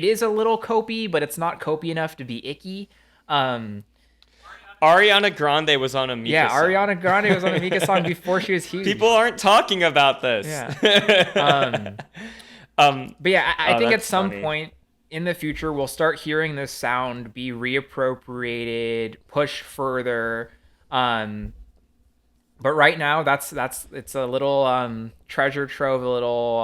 is a little copy, but it's not copy enough to be icky. Um Ariana Grande was on a yeah, Mika song. Ariana Grande was on a Mika song before she was People huge. aren't talking about this. Yeah. Um um, But yeah, I oh, think at that's some funny. point in the future we'll start hearing this sound be reappropriated, pushed further. Um, but right now that's it's a little treasure trove, a little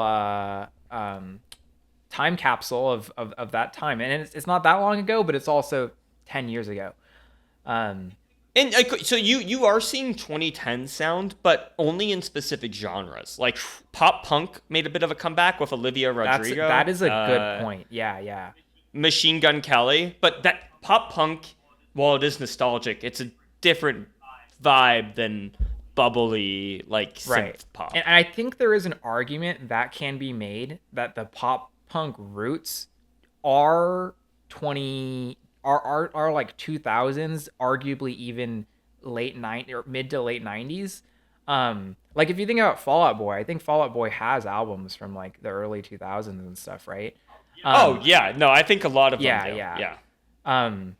time capsule of that time, and it's not that long ago, but it's also 10 years ago. Um, And so you are seeing 2010 sound, but only in specific genres. Like pop punk made a bit of a comeback with Olivia that Rodrigo, is a good point. Yeah, yeah, Machine Gun Kelly. But that pop punk, while it is nostalgic, it's a different vibe than bubbly like right. synth And pop. I think there is an argument that can be made that the pop punk roots are 20 are like 2000s, arguably even late 90 or mid to late 90s. Like if you think about Fall Out Boy, I think Fall Out Boy has albums from like the early 2000s and stuff, right? Oh Um yeah, no, I think a lot of them yeah, do. yeah. Yeah. Um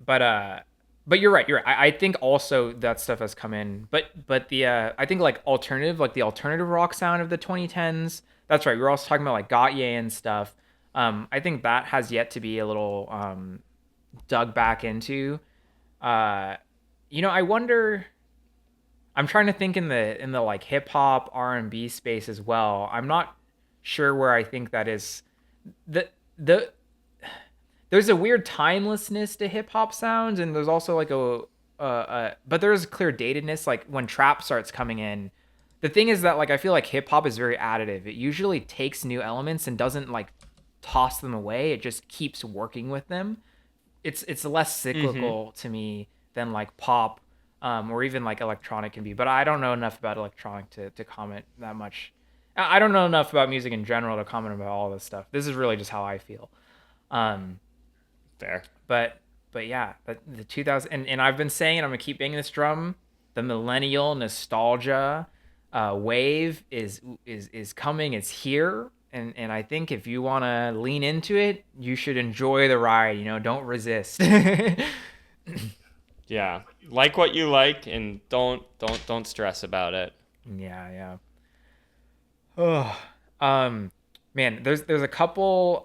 but but you're right, you're right. I think also that stuff has come in, but the I think like the alternative rock sound of the 2010s, that's right, we were also talking about like Gautier and stuff. I think that has yet to be a little dug back into. uh I wonder, I'm trying to think in the like hip hop R&B space as well. I'm not sure where I think that is. The there's a weird timelessness to hip hop sounds, and there's also like but there's clear datedness. Like when trap starts coming in, the thing is that like I feel like hip hop is very additive. It usually takes new elements and doesn't like toss them away. It just keeps working with them. It's less Mm-hmm. cyclical to me than like pop, or even like electronic can be. But I don't know enough about electronic to comment that much. I don't know enough about music in general to comment about all this stuff. This is really just how I feel. Um, Fair. but yeah, the 2000, and I've been saying, and I'm gonna keep banging this drum, the millennial nostalgia. wave is coming. It's here, and I think if you want to lean into it, you should enjoy the ride. Don't resist. Yeah. Like what you like and don't stress about it. Yeah, yeah. Oh, um, man, there's a couple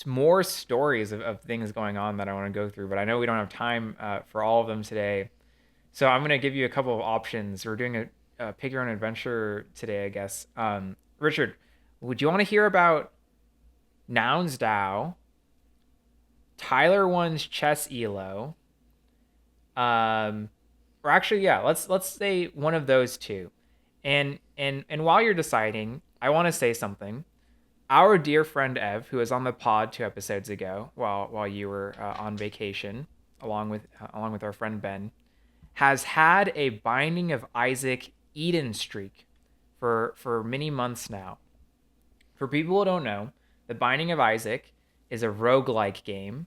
more stories of things going on that I want to go through, but I know we don't have time for all of them today. So I'm gonna give you a couple of options. We're doing a pick your own adventure today, I guess. Richard, would you want to hear about Nouns DAO, Tyler One's chess elo, um, or actually, yeah, let's say one of those two. And while you're deciding, I want to say something. Our dear friend Ev, who was on the pod 2 episodes ago, while you were on vacation, along with our friend Ben, has had a Binding of Isaac Eden streak for many months now. For people who don't know, The Binding of Isaac is a roguelike game.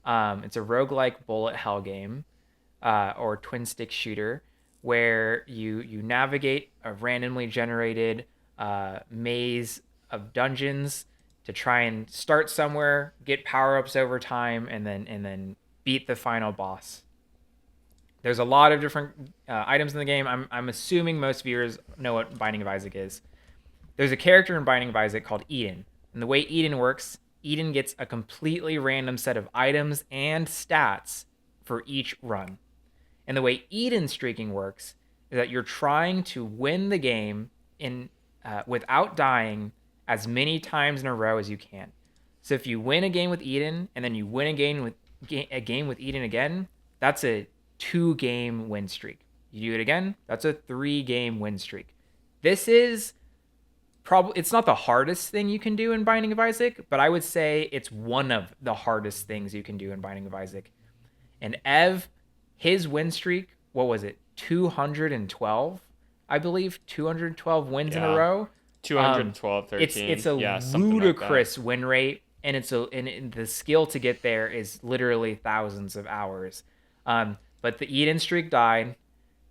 It's a roguelike bullet hell game, or twin stick shooter, where you navigate a randomly generated maze of dungeons to try and start somewhere, get power ups over time, and then beat the final boss. There's a lot of different items in the game. I'm assuming most viewers know what Binding of Isaac is. There's a character in Binding of Isaac called Eden. And the way Eden works, Eden gets a completely random set of items and stats for each run. And the way Eden streaking works is that you're trying to win the game in without dying as many times in a row as you can. So if you win a game with Eden and then you win a game with Eden again, that's a 2-game win streak. You do it again, that's a 3-game win streak. This is probably, it's not the hardest thing you can do in Binding of Isaac, but I would say it's one of the hardest things you can do in Binding of Isaac. And Ev, his win streak, what was it? 212, I believe. 212 wins in a Yeah. row. 212, It's 13. it's a Yeah, something like that. ludicrous win rate, and the skill to get there is literally thousands of hours. But the Eden streak died.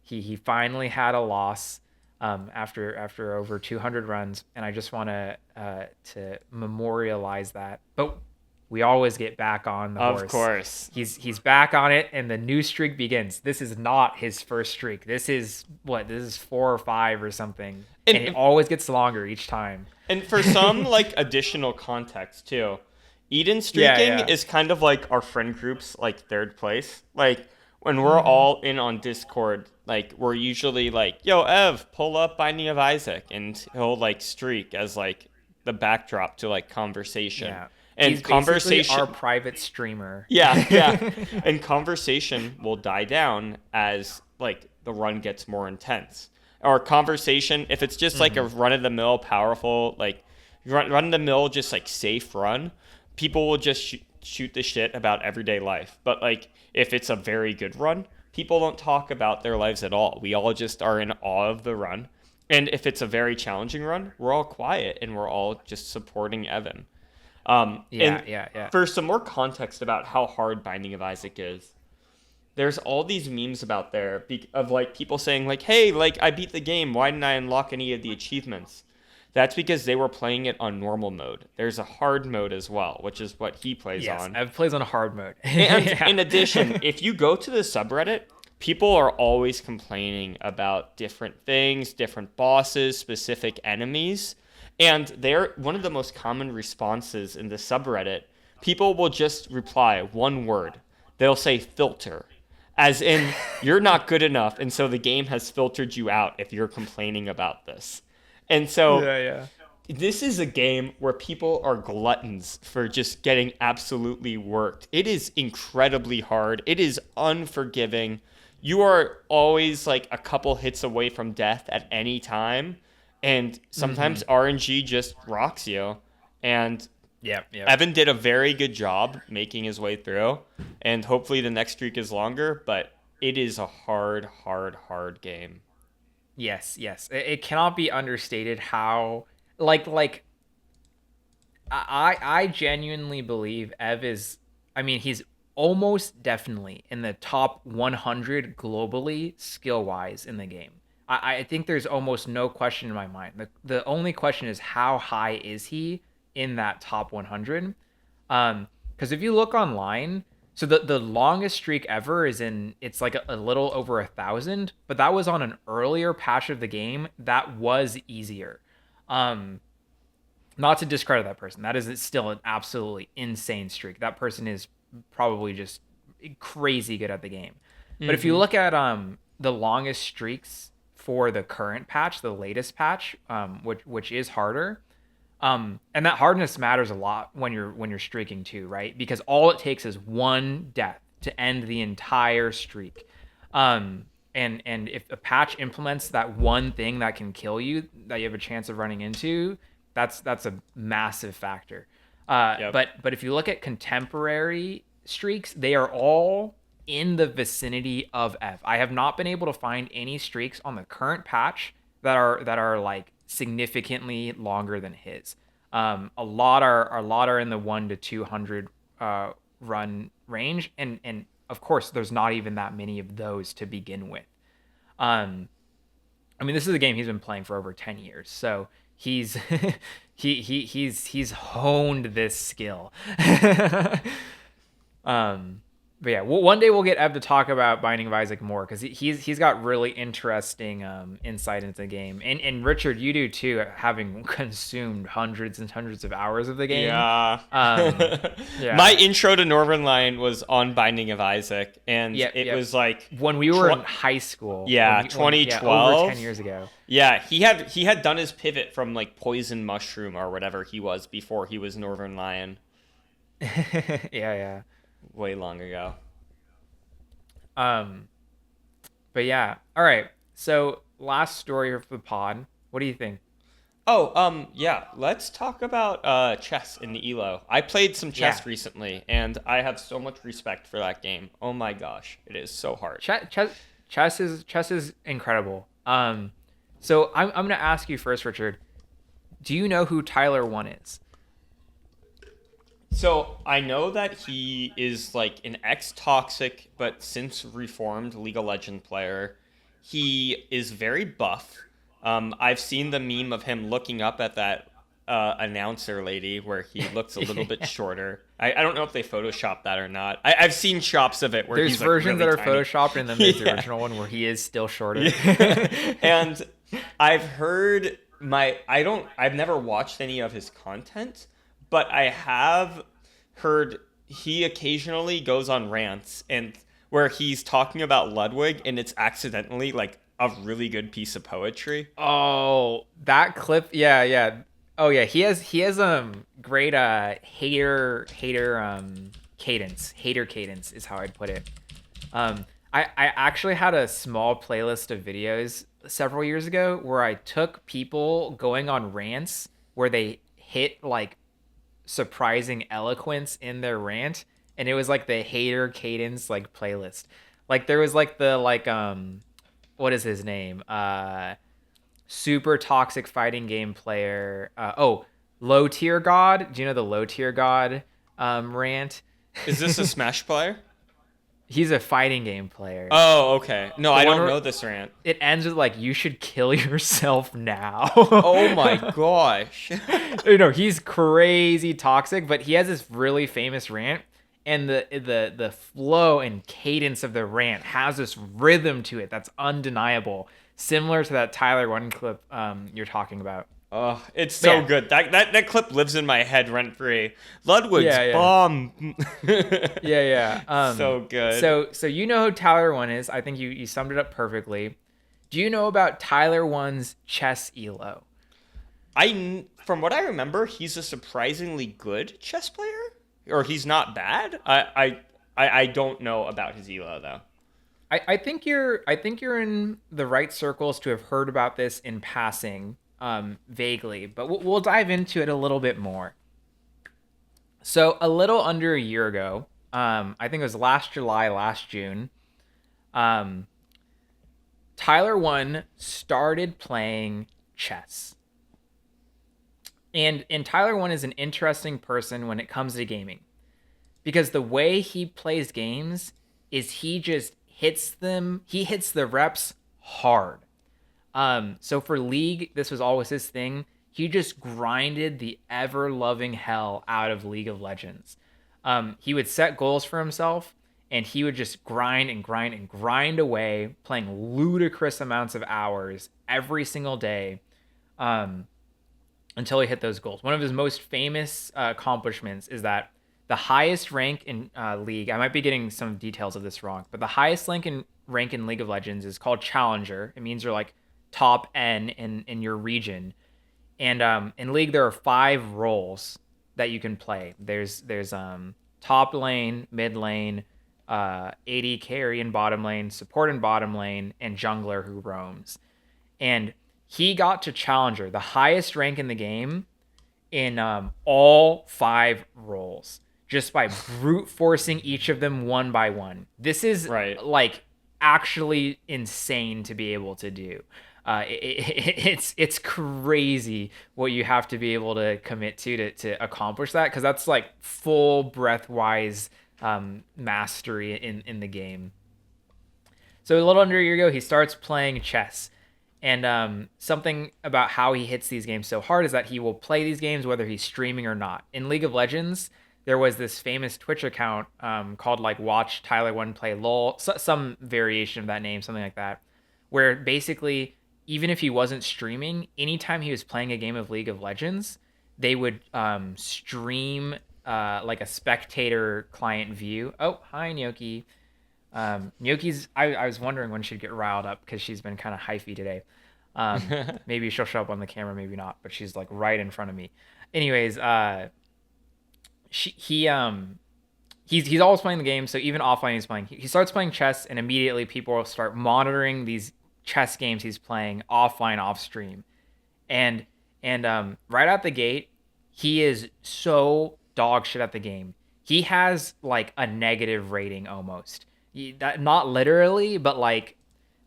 He finally had a loss after over 200 runs, and I just want to memorialize that. But we always get back on the Of horse. course. He's back on it, and the new streak begins. This is not his first streak. This is what? This is 4 or 5 or something, and it And always gets longer each time. and for some like additional context too, Eden Yeah, streaking yeah. is kind of like our friend group's like third place. Like when we're Mm-hmm. all in on Discord, like we're usually like, "Yo, Ev, pull up Binding of Isaac," and he'll like streak as like the backdrop to like conversation. Yeah. He's And basically conversation, our private streamer. yeah, yeah. And conversation will die down as like the run gets more intense. Or conversation, if it's just like a Mm-hmm. run of the mill, powerful, like run of the mill, just like safe run, people will just shoot the shit about everyday life. But like if it's a very good run, people don't talk about their lives at all. We all just are in awe of the run. And if it's a very challenging run, we're all quiet and we're all just supporting Evan. Yeah, And yeah, yeah. for some more context about how hard Binding of Isaac is, there's all these memes about there of like people saying like, "Hey, like I beat the game. Why didn't I unlock any of the achievements?" That's because they were playing it on normal mode. There's a hard mode as well, which is what he plays Yes, on. I've plays on hard mode. And Yeah. in addition, if you go to the subreddit, people are always complaining about different things, different bosses, specific enemies. And they're one of the most common responses in the subreddit. People will just reply one word. They'll say filter, as in you're not good enough, and so the game has filtered you out if you're complaining about this. And so Yeah, yeah. this is a game where people are gluttons for just getting absolutely worked. It is incredibly hard. It is unforgiving. You are always like a couple hits away from death at any time. And sometimes RNG just rocks you. And Yep, yep. Evan did a very good job making his way through. And hopefully the next streak is longer. But it is a hard, hard, hard game. Yes, yes. It cannot be understated how like I genuinely believe Ev is, I mean, he's almost definitely in the top 100 globally skill wise in the game. I think there's almost no question in my mind. The only question is how high is he in that top 100? Because if you look online, so the longest streak ever is it's like a little over 1,000, but that was on an earlier patch of the game that was easier. Um, Not to discredit that person. That is still an absolutely insane streak. That person is probably just crazy good at the game. But if you Mm-hmm. look at the longest streaks for the current patch, the latest patch, which is harder, and that hardness matters a lot when you're streaking too, right? Because all it takes is one death to end the entire streak. Um, and if a patch implements that one thing that can kill you that you have a chance of running into, that's a massive factor. Yep. But if you look at contemporary streaks, they are all in the vicinity of F. I have not been able to find any streaks on the current patch that are like significantly longer than his. A lot are in the 1 to 200 run range, and of course, there's not even that many of those to begin with. Um, I mean, this is a game he's been playing for over 10 years, so he's he's honed this skill. um, but yeah, one day we'll get Ev to talk about Binding of Isaac more because he's got really interesting insight into the game, and Richard, you do too, having consumed hundreds and hundreds of hours of the game. Yeah. Um, My yeah, intro to Northern Lion was on Binding of Isaac, and yep, it yep. was like, When we were in high school, yeah, yeah, over 10 2012. years ago. Yeah, he had done his pivot from like Poison Mushroom or whatever he was before he was Northern Lion, Yeah, yeah. way long ago. Um, but yeah. All right. So last story for the pod. What do you think? Oh, yeah, let's talk about chess in the ELO. I played some Yeah. chess recently, and I have so much respect for that game. Oh my gosh, it is so hard. Chess is incredible. So I'm gonna ask you first, Richard. Do you know who Tyler One is? So I know that he is like an ex-toxic, but since reformed League of Legends player. He is very buff. I've seen the meme of him looking up at that announcer lady where he looks a little bit shorter. I don't know if they photoshopped that or not. I've seen shops of it where There's he's like versions really that are tiny. photoshopped, and then there's the Yeah. original one where he is still shorter. Yeah. And I've heard I've never watched any of his content, but I have heard he occasionally goes on rants and where he's talking about Ludwig and it's accidentally like a really good piece of poetry. Oh, that clip. Yeah, yeah. Oh yeah, he has great hater cadence is how I'd put it. I actually had a small playlist of videos several years ago where I took people going on rants where they hit like surprising eloquence in their rant, and it was like the hater cadence like playlist. Like there was like the what is his name? Super toxic fighting game player. Low tier god. Do you know the low tier god rant? Is this a Smash player? He's a fighting game player. Oh, okay. No, The I one don't where know this rant. it ends with like you should kill yourself now. Oh my gosh. He's crazy toxic, but he has this really famous rant, and the flow and cadence of the rant has this rhythm to it that's undeniable, similar to that Tyler One clip you're talking about. Oh, it's But so yeah, good. That clip lives in my head rent free. Ludwig's yeah, yeah, bomb. yeah, yeah. So good. So you know who Tyler One is. I think you summed it up perfectly. Do you know about Tyler One's chess elo? From what I remember, he's a surprisingly good chess player, or he's not bad. I don't know about his elo though. I think you're in the right circles to have heard about this in passing, vaguely, but we'll dive into it a little bit more. So a little under a year ago, I think it was last July, last June, um, Tyler One started playing chess. And Tyler One is an interesting person when it comes to gaming because the way he plays games is he just hits them. He hits the reps hard. So for League, this was always his thing. He just grinded the ever loving hell out of League of Legends. He would set goals for himself, and he would just grind and grind and grind away, playing ludicrous amounts of hours every single day, um, until he hit those goals. One of his most famous accomplishments is that the highest rank in League, I might be getting some details of this wrong, but the highest rank in League of Legends is called Challenger. It means you're like top N in your region. And in League, there are 5 roles that you can play. There's top lane, mid lane, AD carry in bottom lane, support in bottom lane, and jungler who roams. And he got to Challenger, the highest rank in the game, in all 5 roles, just by brute forcing each of them one by one. This is Right. like actually insane to be able to do. It's crazy what you have to be able to commit to accomplish that, because that's like full breath wise mastery in the game. So a little under a year ago, he starts playing chess. And something about how he hits these games so hard is that he will play these games whether he's streaming or not. In League of Legends, there was this famous Twitch account called like Watch Tyler One Play LOL, some variation of that name, something like that, where basically even if he wasn't streaming, anytime he was playing a game of League of Legends, they would stream like a spectator client view. Oh, hi Gnocchi. Gnocchi's. I was wondering when she'd get riled up because she's been kind of hyphy today. Maybe she'll show up on the camera, maybe not, but she's like right in front of me. Anyways, she he he's always playing the game, so even offline he's playing. He starts playing chess, and immediately people will start monitoring these chess games he's playing offline, off stream, and right out the gate, he is so dog shit at the game. He has like a negative rating almost. Not literally, but like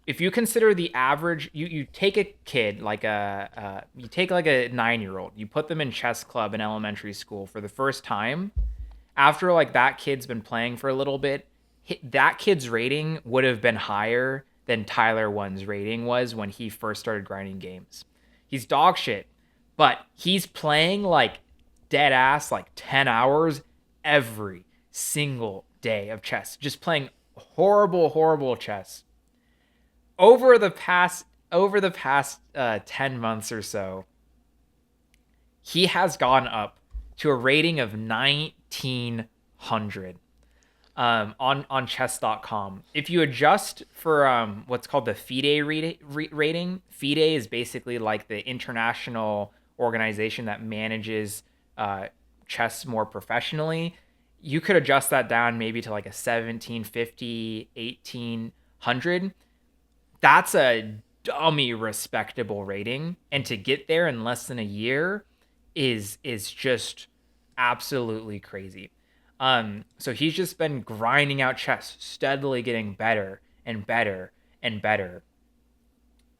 if you consider the average, you take a kid like you take like a 9-year-old, you put them in chess club in elementary school for the first time. After like that kid's been playing for a little bit, that kid's rating would have been higher than Tyler One's rating was when he first started grinding games. He's dog shit, but he's playing like dead ass like 10 hours every single day of chess, just playing horrible chess. Over the past 10 months or so, he has gone up to a rating of 1900 on chess.com. If you adjust for what's called the FIDE rating, FIDE is basically like the international organization that manages chess more professionally. You could adjust that down maybe to like a 1750, 1800. That's a dummy respectable rating. And to get there in less than a year is just absolutely crazy. So he's just been grinding out chess, steadily getting better and better and better.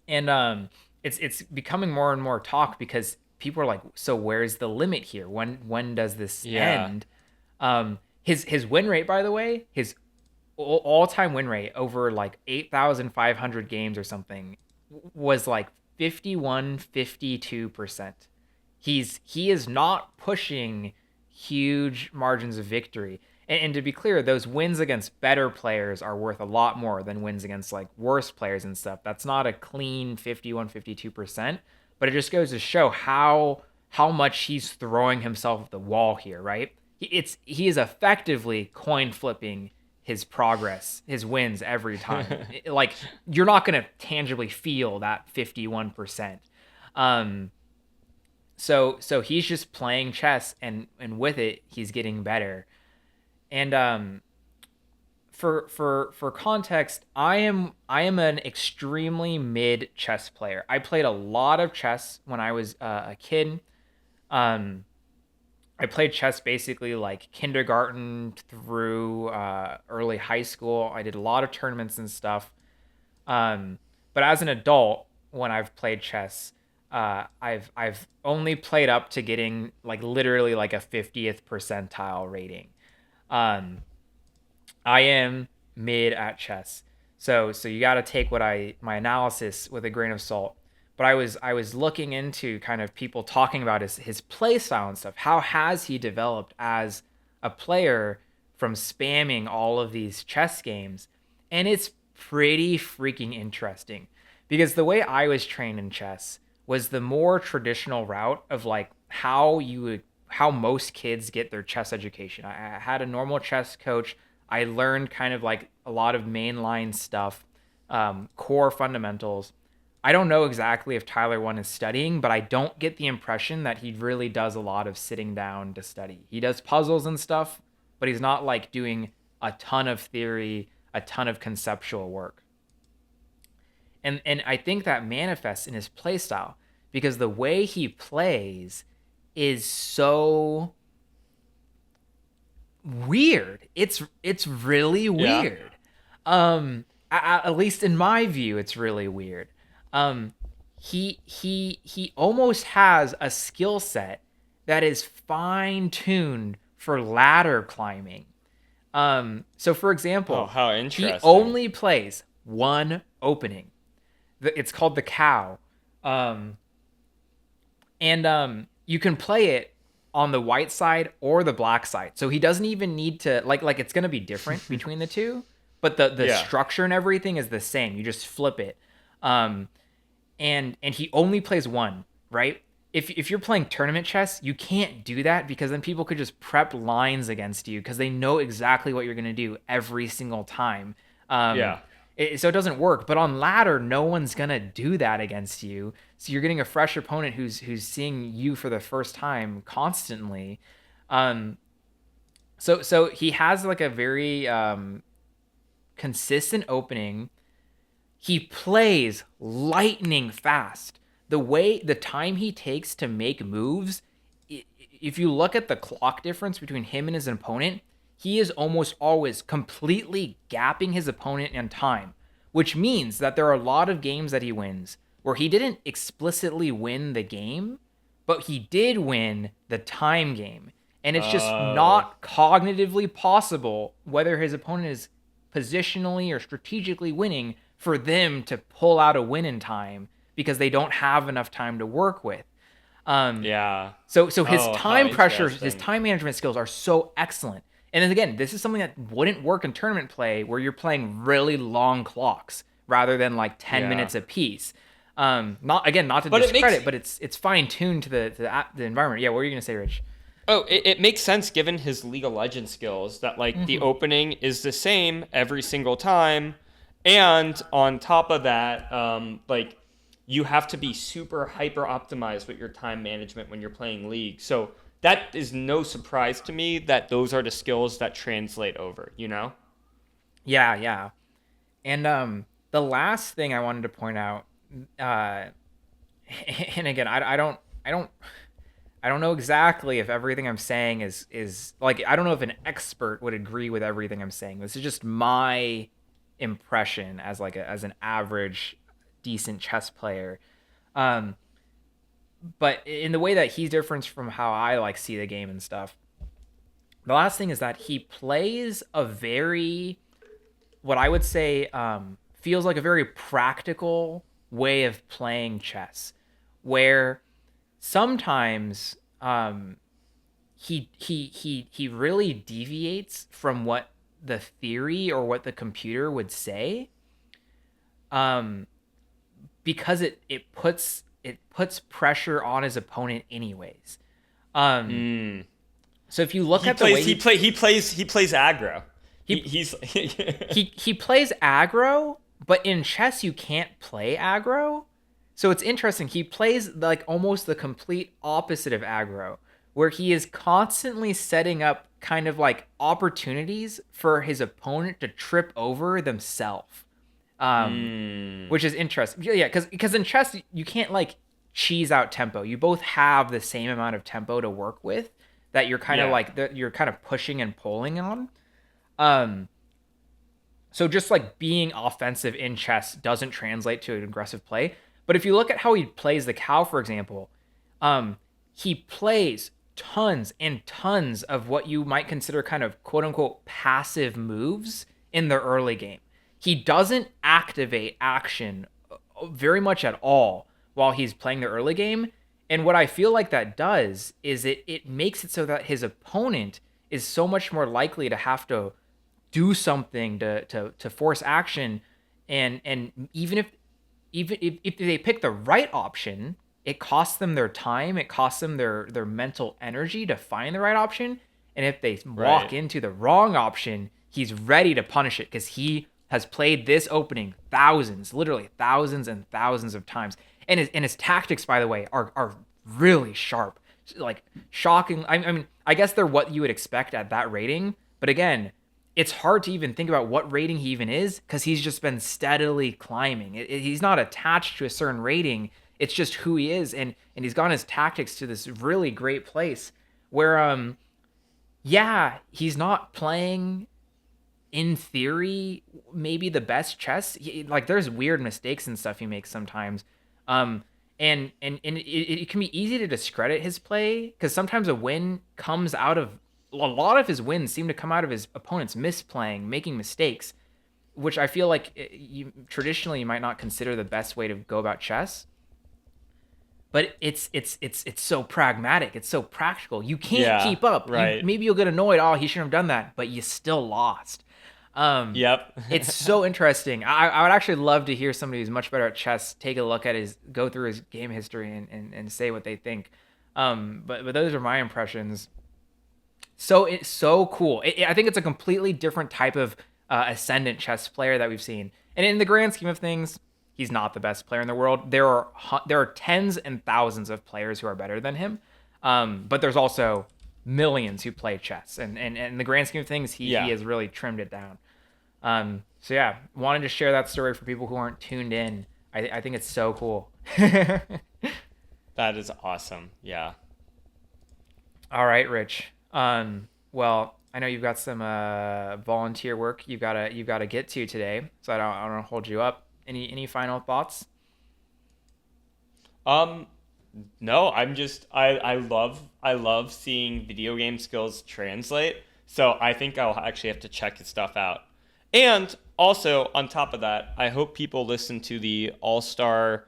And it's becoming more and more talk because people are like, so where's the limit here? When does this Yeah. end? His win rate, by the way, his all time win rate over like 8,500 games or something was like 51-52%. He is not pushing huge margins of victory. And to be clear, those wins against better players are worth a lot more than wins against like worse players and stuff. That's not a clean 51-52%, but it just goes to show how much he's throwing himself at the wall here, right? He is effectively coin flipping his progress, his wins every time. Like you're not going to tangibly feel that 51%. Um so he's just playing chess, and with it he's getting better. And for context, I am an extremely mid chess player. I played a lot of chess when I was a kid. Um, I played chess basically like kindergarten through early high school. I did a lot of tournaments and stuff. But as an adult, when I've played chess, I've only played up to getting like literally like a 50th percentile rating. Um, I am mid at chess. So you got to take what I my analysis with a grain of salt. But I was looking into kind of people talking about his play style and stuff. How has he developed as a player from spamming all of these chess games? And it's pretty freaking interesting because the way I was trained in chess was the more traditional route of like how most kids get their chess education. I had a normal chess coach. I learned kind of like a lot of mainline stuff, core fundamentals. I don't know exactly if Tyler 1 is studying, but I don't get the impression that he really does a lot of sitting down to study. He does puzzles and stuff, but he's not like doing a ton of theory, a ton of conceptual work. And I think that manifests in his play style because the way he plays is so weird. It's really Yeah. weird. At least in my view, it's really weird. Um, he almost has a skill set that is fine tuned for ladder climbing. So for Oh, example, how he interesting. only plays one opening. It's called the cow. Um, and you can play it on the white side or the black side. So he doesn't even need to like it's going to be different between the two, but the Yeah. structure and everything is the same. You just flip it. Um and he only plays one, right? If you're playing tournament chess, you can't do that because then people could just prep lines against you because they know exactly what you're going to do every single time. Um, Yeah. so it doesn't work. But on ladder, no one's going to do that against you. So you're getting a fresh opponent who's seeing you for the first time constantly. Um, so he has like a very consistent opening. He plays lightning fast. The time he takes to make moves, if you look at the clock difference between him and his opponent, he is almost always completely gapping his opponent in time, which means that there are a lot of games that he wins where he didn't explicitly win the game, but he did win the time game. And it's just Oh. not cognitively possible, whether his opponent is positionally or strategically winning, for them to pull out a win in time because they don't have enough time to work with. Um, Yeah. so his Oh, how time pressure, his interesting. time management skills are so excellent. And then again, this is something that wouldn't work in tournament play where you're playing really long clocks rather than like 10 Yeah. minutes a piece. Not to But it makes discredit, but it's fine tuned to the environment. Yeah, what were you gonna say, Rich? it makes sense given his League of Legends skills that like the opening is the same every single time, and on top of that, like you have to be super hyper optimized with your time management when you're playing League. So that is no surprise to me that those are the skills that translate over. You know? Yeah, yeah. And the last thing I wanted to point out, uh, and again, I don't know exactly if everything I'm saying is like I don't know if an expert would agree with everything I'm saying. This is just my impression as as an average decent chess player. Um, but in the way that he's different from how I like see the game and stuff. The last thing is that he plays a very what I would say feels like a very practical way of playing chess, where sometimes he really deviates from what the theory or what the computer would say, um, because it puts pressure on his opponent anyways. Um, Mm. so if you look at the way He plays aggro. he He's he plays aggro, but in chess you can't play aggro. So it's interesting. He plays like almost the complete opposite of aggro, where he is constantly setting up kind of like opportunities for his opponent to trip over themselves. Um, mm. which is interesting. Yeah, because in chess you can't like cheese out tempo. You both have the same amount of tempo to work with that you're kind of Yeah. like you're kind of pushing and pulling on. Um, so just like being offensive in chess doesn't translate to an aggressive play. But if you look at how he plays the cow, for example, he plays tons and tons of what you might consider kind of quote unquote passive moves in the early game. He doesn't activate action very much at all while he's playing the early game. And what I feel like that does is it makes it so that his opponent is so much more likely to have to do something to force action. And even if they pick the right option, it costs them their time, it costs them their mental energy to find the right option. And if they walk Right. into the wrong option, he's ready to punish it because he has played this opening thousands, literally thousands and thousands of times. And his tactics, by the way, are really sharp, like shocking. I mean, I guess they're what you would expect at that rating, but again, it's hard to even think about what rating he even is because he's just been steadily climbing. He's not attached to a certain rating. It's just who he is, and he's gotten his tactics to this really great place where yeah, he's not playing in theory maybe the best chess. Like there's weird mistakes and stuff he makes sometimes. Um and it can be easy to discredit his play because sometimes a win comes out of a lot of his wins seem to come out of his opponents misplaying, making mistakes, which I feel like you traditionally you might not consider the best way to go about chess. But it's so pragmatic. It's so practical. You can't Yeah. keep up. You Right. maybe you'll get annoyed. Oh, he shouldn't have done that, but you still lost. Yep. It's so interesting. I would actually love to hear somebody who's much better at chess take a look at his go through his game history and say what they think. But those are my impressions. So it's so cool. I think it's a completely different type of ascendant chess player that we've seen. And in the grand scheme of things, he's not the best player in the world. There are tens and thousands of players who are better than him. But there's also millions who play chess. And in the grand scheme of things, he Yeah. has really trimmed it down. So yeah, wanted to share that story for people who aren't tuned in. I think it's so cool. That is awesome. Yeah. All right, Rich. Well, I know you've got some volunteer work you gotta get to today, so I don't wanna hold you up. Any final thoughts? Um, no, I love seeing video game skills translate. So I think I'll actually have to check his stuff out. And also on top of that, I hope people listen to the All Star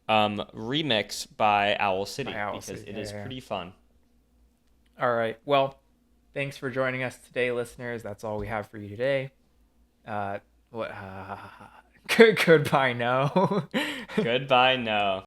remix by Owl By City Owl because City. it Yeah, is yeah, yeah. pretty fun. All right. Well, thanks for joining us today, listeners. That's all we have for you today. What? Goodbye. No. Goodbye. No.